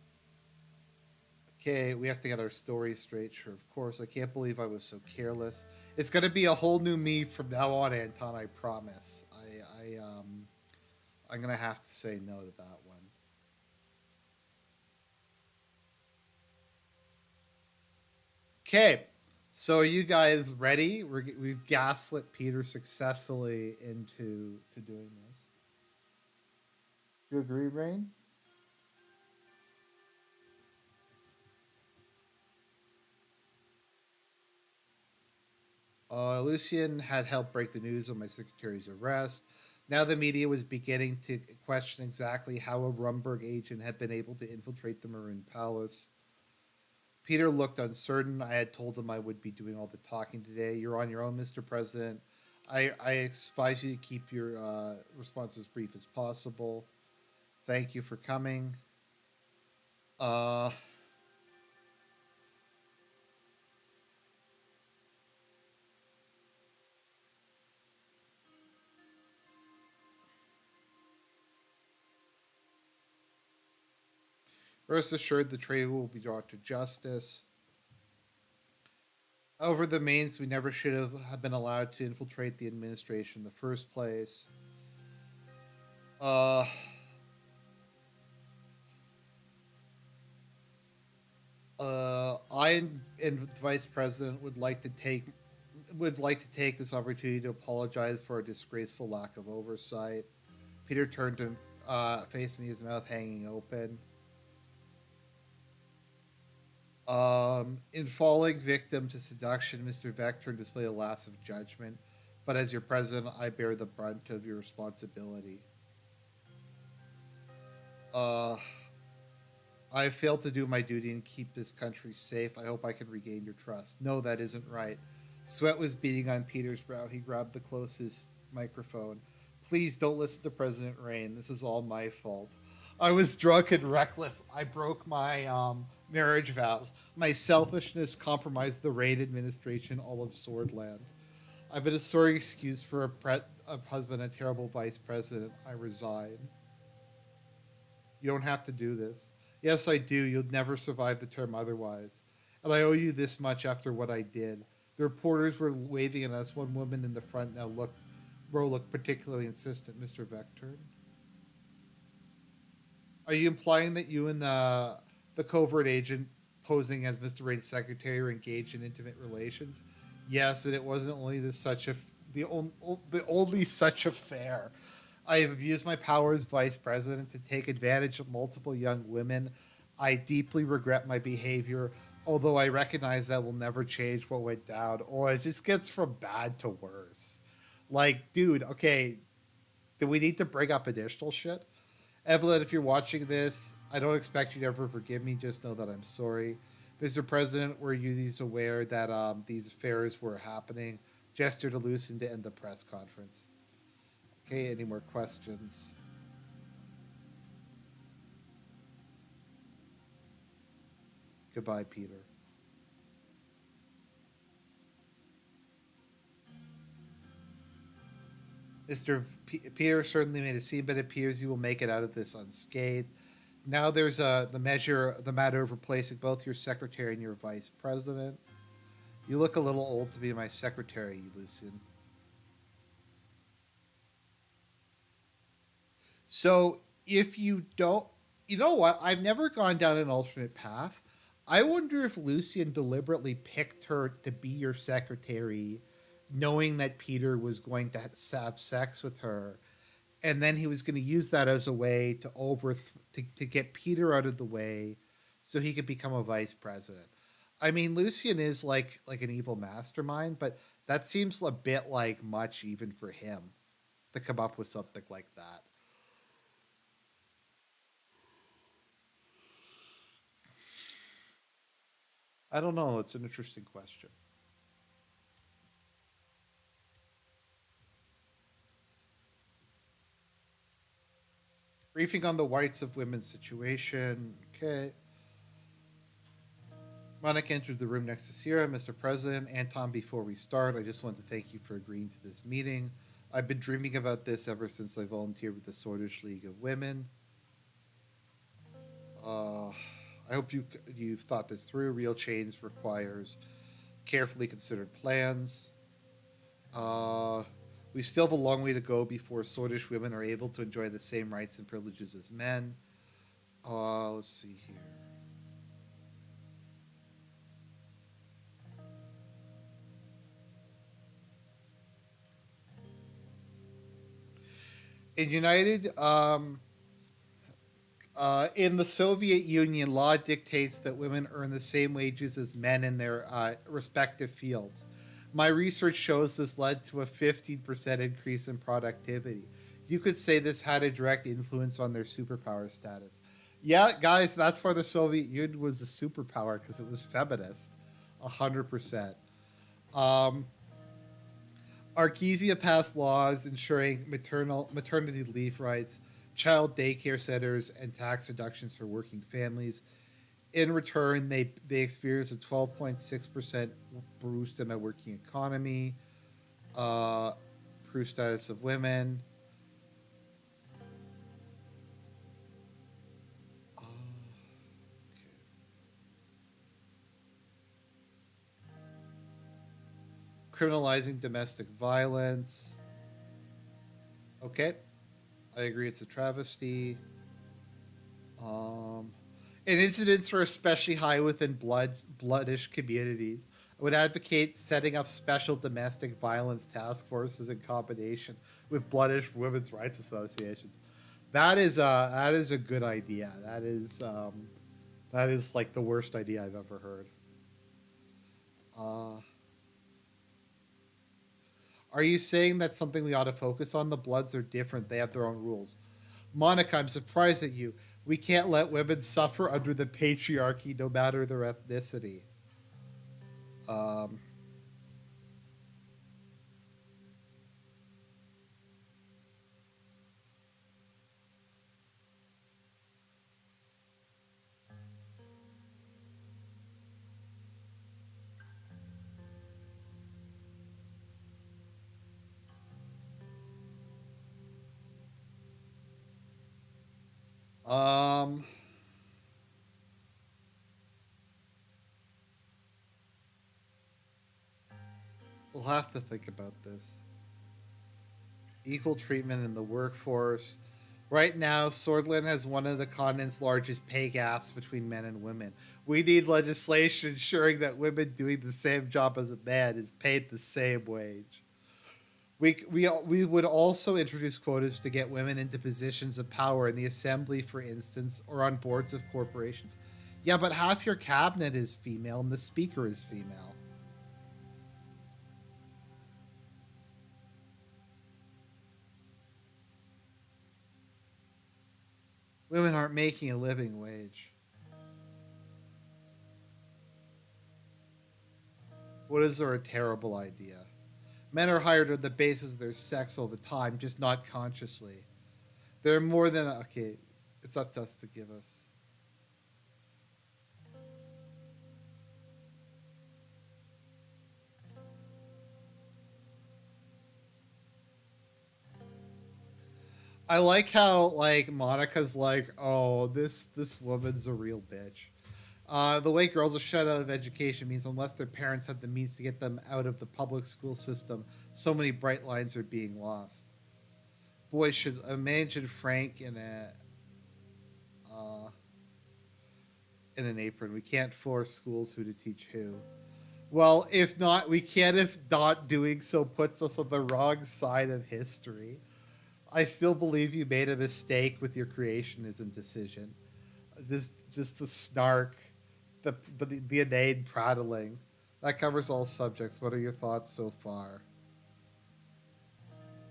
Okay, we have to get our story straight. Sure, of course. I can't believe I was so careless. It's gonna be a whole new me from now on, Anton. I promise. I'm gonna have to say no to that one. Okay, so are you guys ready? We've gaslit Peter successfully into to doing this. Do you agree, Rain? Lucian had helped break the news of my secretary's arrest. Now the media was beginning to question exactly how a Rumberg agent had been able to infiltrate the Maroon Palace. Peter looked uncertain. I had told him I would be doing all the talking today. You're on your own, Mr. President. I advise you to keep your responses brief as possible. Thank you for coming. Uh, Rest assured, the traitor will be brought to justice. However, the means we never should have been allowed to infiltrate the administration in the first place. Uh, I and Vice President would like to take this opportunity to apologize for a disgraceful lack of oversight. Peter turned to face me, his mouth hanging open. In falling victim to seduction, Mr. Vector displayed a lapse of judgment, but as your president, I bear the brunt of your responsibility. Uh, I failed to do my duty and keep this country safe. I hope I can regain your trust. No, that isn't right. Sweat was beading on Peter's brow. He grabbed the closest microphone. Please don't listen to President Rain. This is all my fault. I was drunk and reckless. I broke my marriage vows. My selfishness compromised the Rain administration, all of Swordland. I've been a sorry excuse for a husband, a terrible vice president. I resign. You don't have to do this. Yes, I do. You'll never survive the term otherwise. And I owe you this much after what I did. The reporters were waving at us. One woman in the front row looked particularly insistent. Mr. Vector, are you implying that you and the covert agent posing as Mr. Rain's secretary were engaged in intimate relations? Yes, and it wasn't only the only such affair. I have abused my power as vice president to take advantage of multiple young women. I deeply regret my behavior, although I recognize that will never change what went down. Or it just gets from bad to worse. Like, dude, okay, do we need to bring up additional shit? Evelyn, if you're watching this, I don't expect you to ever forgive me. Just know that I'm sorry. Mr. President, were you these aware that these affairs were happening? Gesture to Lucien to end the press conference. Okay, any more questions? Goodbye, Peter. Peter certainly made a scene, but it appears you will make it out of this unscathed. Now there's the matter of replacing both your secretary and your vice president. You look a little old to be my secretary, Lucien. So if you don't, you know what? I've never gone down an alternate path. I wonder if Lucien deliberately picked her to be your secretary, knowing that Peter was going to have sex with her, and then he was going to use that as a way to get Peter out of the way, so he could become a vice president. I mean, Lucien is like an evil mastermind, but that seems a bit like much even for him to come up with something like that. I don't know. It's an interesting question. Briefing on the whites of women's situation. Okay. Monica entered the room next to Sierra. Mr. President, Anton, before we start, I just want to thank you for agreeing to this meeting. I've been dreaming about this ever since I volunteered with the Swordfish League of Women. I hope you've thought this through. Real change requires carefully considered plans. Uh, we still have a long way to go before Swordfish women are able to enjoy the same rights and privileges as men. Let's see here. In in the Soviet Union, law dictates that women earn the same wages as men in their respective fields. My research shows this led to a 15% increase in productivity. You could say this had a direct influence on their superpower status. Yeah, guys, that's why the Soviet Union was a superpower, because it was feminist. 100%. Um, Arkesia passed laws ensuring maternity leave rights, child daycare centers, and tax deductions for working families. In return, they experienced a 12.6% boost in a working economy, uh, improved status of women, uh, okay. Criminalizing domestic violence. Okay, I agree. It's a travesty. Um, and incidents are especially high within bloodish communities. I would advocate setting up special domestic violence task forces in combination with bloodish women's rights associations. That is a good idea. That is like the worst idea I've ever heard. Uh, are you saying that's something we ought to focus on? The Bloods are different. They have their own rules. Monica, I'm surprised at you. We can't let women suffer under the patriarchy, no matter their ethnicity. Um, um, we'll have to think about this. Equal treatment in the workforce. Right now, Swordland has one of the continent's largest pay gaps between men and women. We need legislation ensuring that women doing the same job as a man is paid the same wage. We would also introduce quotas to get women into positions of power in the assembly, for instance, or on boards of corporations. Yeah, but half your cabinet is female and the speaker is female. Women aren't making a living wage. What is there a terrible idea? Men are hired on the basis of their sex all the time, just not consciously. They're more than okay. It's up to us to give us. I like how like Monica's like, oh, this woman's a real bitch. The way girls are shut out of education means unless their parents have the means to get them out of the public school system, so many bright lines are being lost. Boy, should imagine Frank uh, in an apron. We can't force schools who to teach who. Well, if not, we can if not doing so puts us on the wrong side of history. I still believe you made a mistake with your creationism decision. Just the snark, the inane prattling. That covers all subjects. What are your thoughts so far?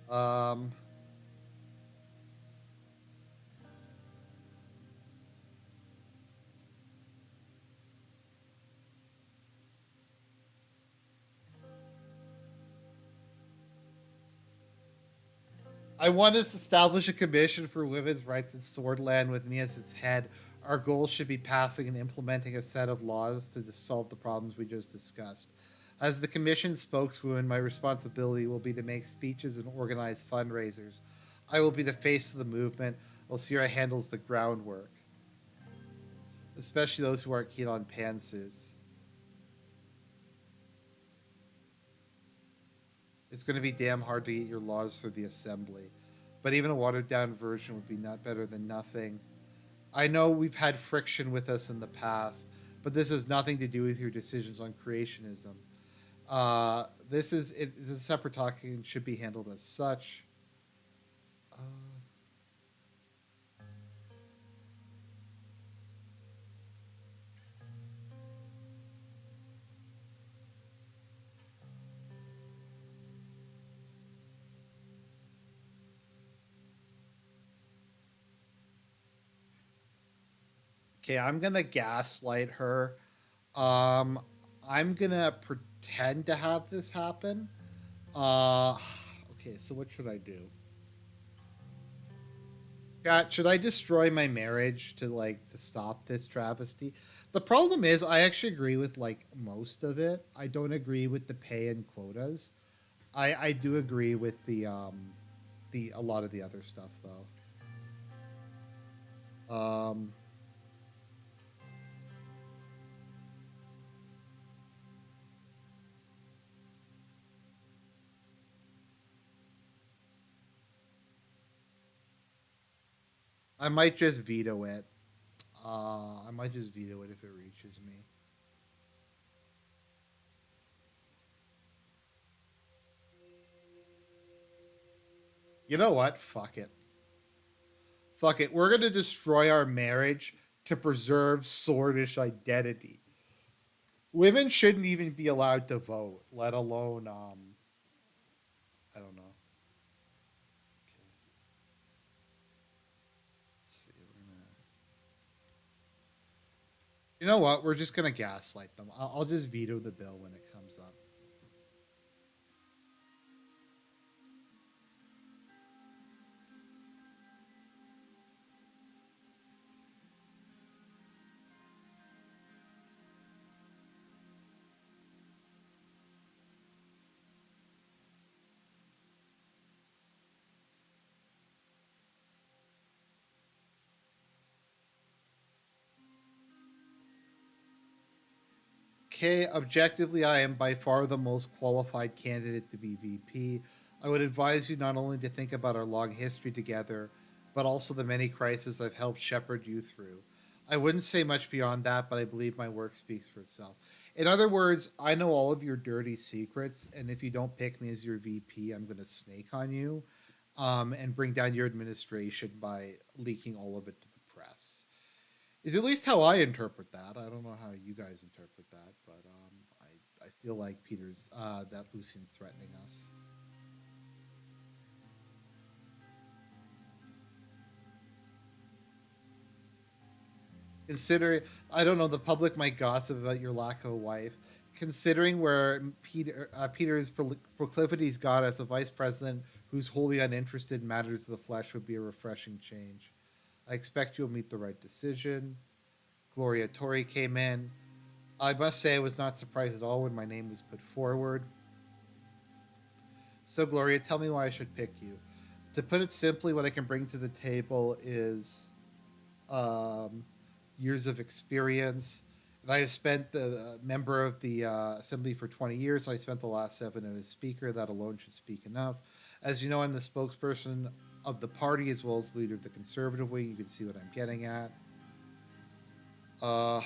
Um, I want to establish a commission for women's rights in Swordland with me as its head. Our goal should be passing and implementing a set of laws to solve the problems we just discussed. As the commission spokeswoman, my responsibility will be to make speeches and organize fundraisers. I will be the face of the movement, while Sierra handles the groundwork, especially those who aren't keen on pantsuits. It's going to be damn hard to get your laws through the assembly, but even a watered down version would be not better than nothing. I know we've had friction with us in the past, but this has nothing to do with your decisions on creationism. This is a separate talking and should be handled as such. Okay, I'm gonna gaslight her. Um, I'm gonna pretend to have this happen. Uh, okay, so what should I do? God, should I destroy my marriage to to stop this travesty? The problem is, I actually agree with like most of it. I don't agree with the pay and quotas. I do agree with the a lot of the other stuff though. I might just veto it. I might just veto it if it reaches me. You know what? Fuck it. Fuck it. We're gonna destroy our marriage to preserve Swordish identity. Women shouldn't even be allowed to vote, let alone I don't know. Okay, let's see. You know what? We're just gonna gaslight them. I'll just veto the bill when it comes up. Okay, objectively, I am by far the most qualified candidate to be VP. I would advise you not only to think about our long history together, but also the many crises I've helped shepherd you through. I wouldn't say much beyond that, but I believe my work speaks for itself. In other words, I know all of your dirty secrets, and if you don't pick me as your VP, I'm going to snake on you and bring down your administration by leaking all of it to the press is at least how I interpret that. I don't know how you guys interpret that, but I feel like Peter's that Lucian's threatening us. Considering I don't know, the public might gossip about your lack of a wife. Considering where Peter's proclivities got as a vice president who's wholly uninterested in matters of the flesh would be a refreshing change. I expect you'll meet the right decision. Gloria Tori came in. I must say I was not surprised at all when my name was put forward. So, Gloria, tell me why I should pick you. To put it simply, what I can bring to the table is um, years of experience. And I have spent the member of the assembly for 20 years. I spent the last 7 as speaker. That alone should speak enough. As you know, I'm the spokesperson of the party as well as the leader of the conservative wing. You can see what I'm getting at. Uh,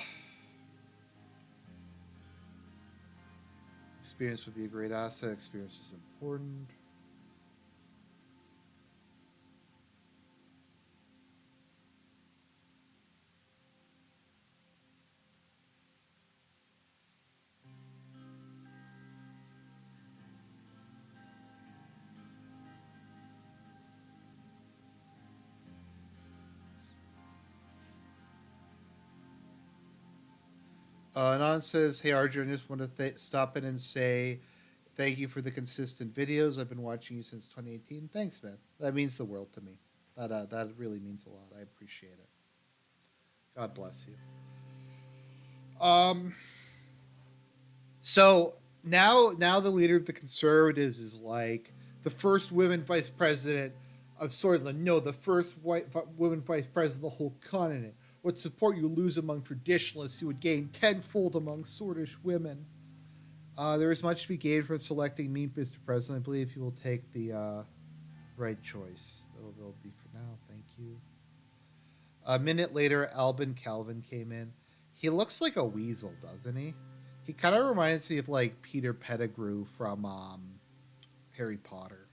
Experience would be a great asset. Experience is important. Anon says, "Hey Arjun, I just want to stop in and say thank you for the consistent videos. I've been watching you since 2018. Thanks, man. That means the world to me. That really means a lot. I appreciate it. God bless you." Um. So now the leader of the conservatives is like the first women vice president of Swordland. No, the first women vice president of the whole continent. What support you lose among traditionalists, you would gain tenfold among Swordish women. There is much to be gained from selecting me, Mr. President. I believe you will take the right choice. That will be for now. Thank you. A minute later, Albin Calvin came in. He looks like a weasel, doesn't he? He kind of reminds me of like Peter Pettigrew from Harry Potter.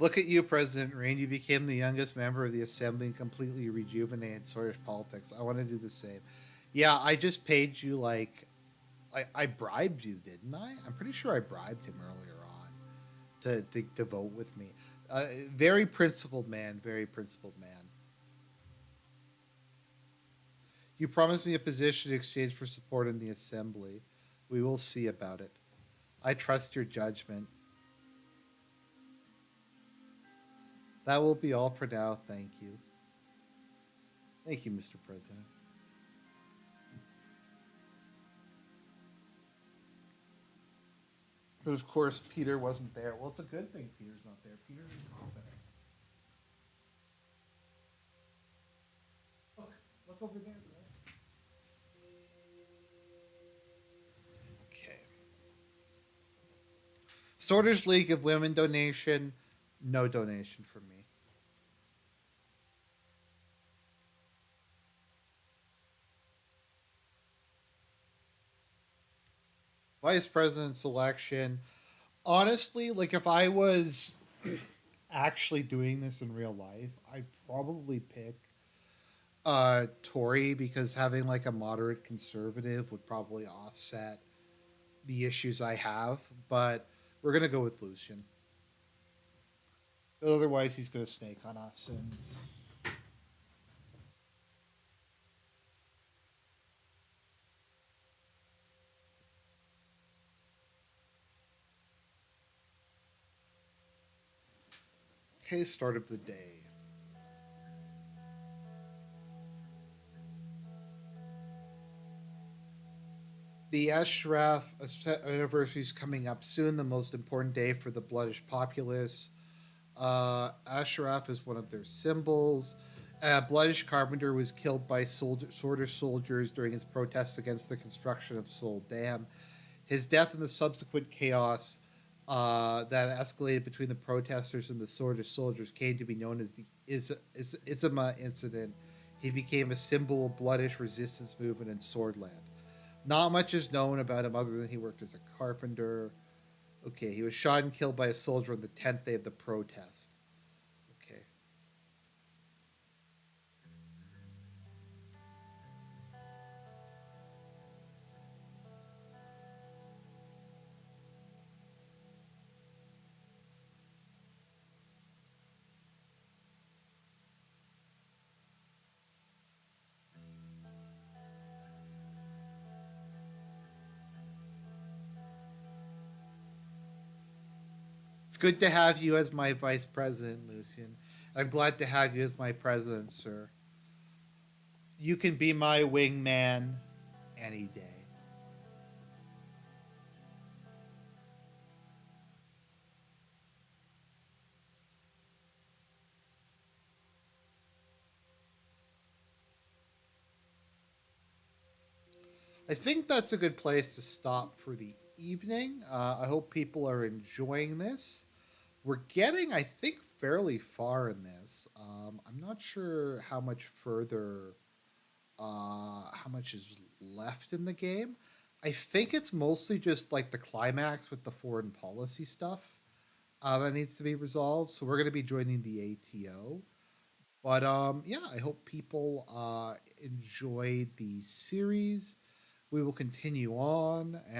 Look at you, President Rain. You became the youngest member of the assembly and completely rejuvenated Swedish politics. I want to do the same. Yeah, I just paid you like I bribed you, didn't I? I'm pretty sure I bribed him earlier on to vote with me. Very principled man. Very principled man. You promised me a position in exchange for support in the assembly. We will see about it. I trust your judgment. That will be all for now. Thank you. Thank you, Mr. President. But of course, Peter wasn't there. Well, it's a good thing Peter's not there. Peter's incompetent. Look, look over there. Right? Okay. Sorters League of Women donation. No donation from me. Vice president selection. Honestly, like if I was actually doing this in real life, I'd probably pick Tory because having like a moderate conservative would probably offset the issues I have. But we're gonna go with Lucian. Otherwise, he's gonna snake on us. And okay, start of the day. The Ashraf anniversary is coming up soon. The most important day for the Bloodish populace. Ashraf is one of their symbols. Bloodish Carpenter was killed by Sorter soldiers during his protests against the construction of Sol Dam. His death and the subsequent chaos that escalated between the protesters and the Sorter soldiers came to be known as the Izima incident. He became a symbol of bloodish resistance movement in Swordland. Not much is known about him other than he worked as a carpenter. Okay, he was shot and killed by a soldier on the 10th day of the protest. Okay. It's good to have you as my vice president, Lucian. I'm glad to have you as my president, sir. You can be my wingman any day. I think that's a good place to stop for the evening. I hope people are enjoying this. We're getting, I think, fairly far in this. I'm not sure how much further, how much is left in the game. I think it's mostly just like the climax with the foreign policy stuff that needs to be resolved. So we're going to be joining the ATO. But yeah, I hope people enjoy the series. We will continue on and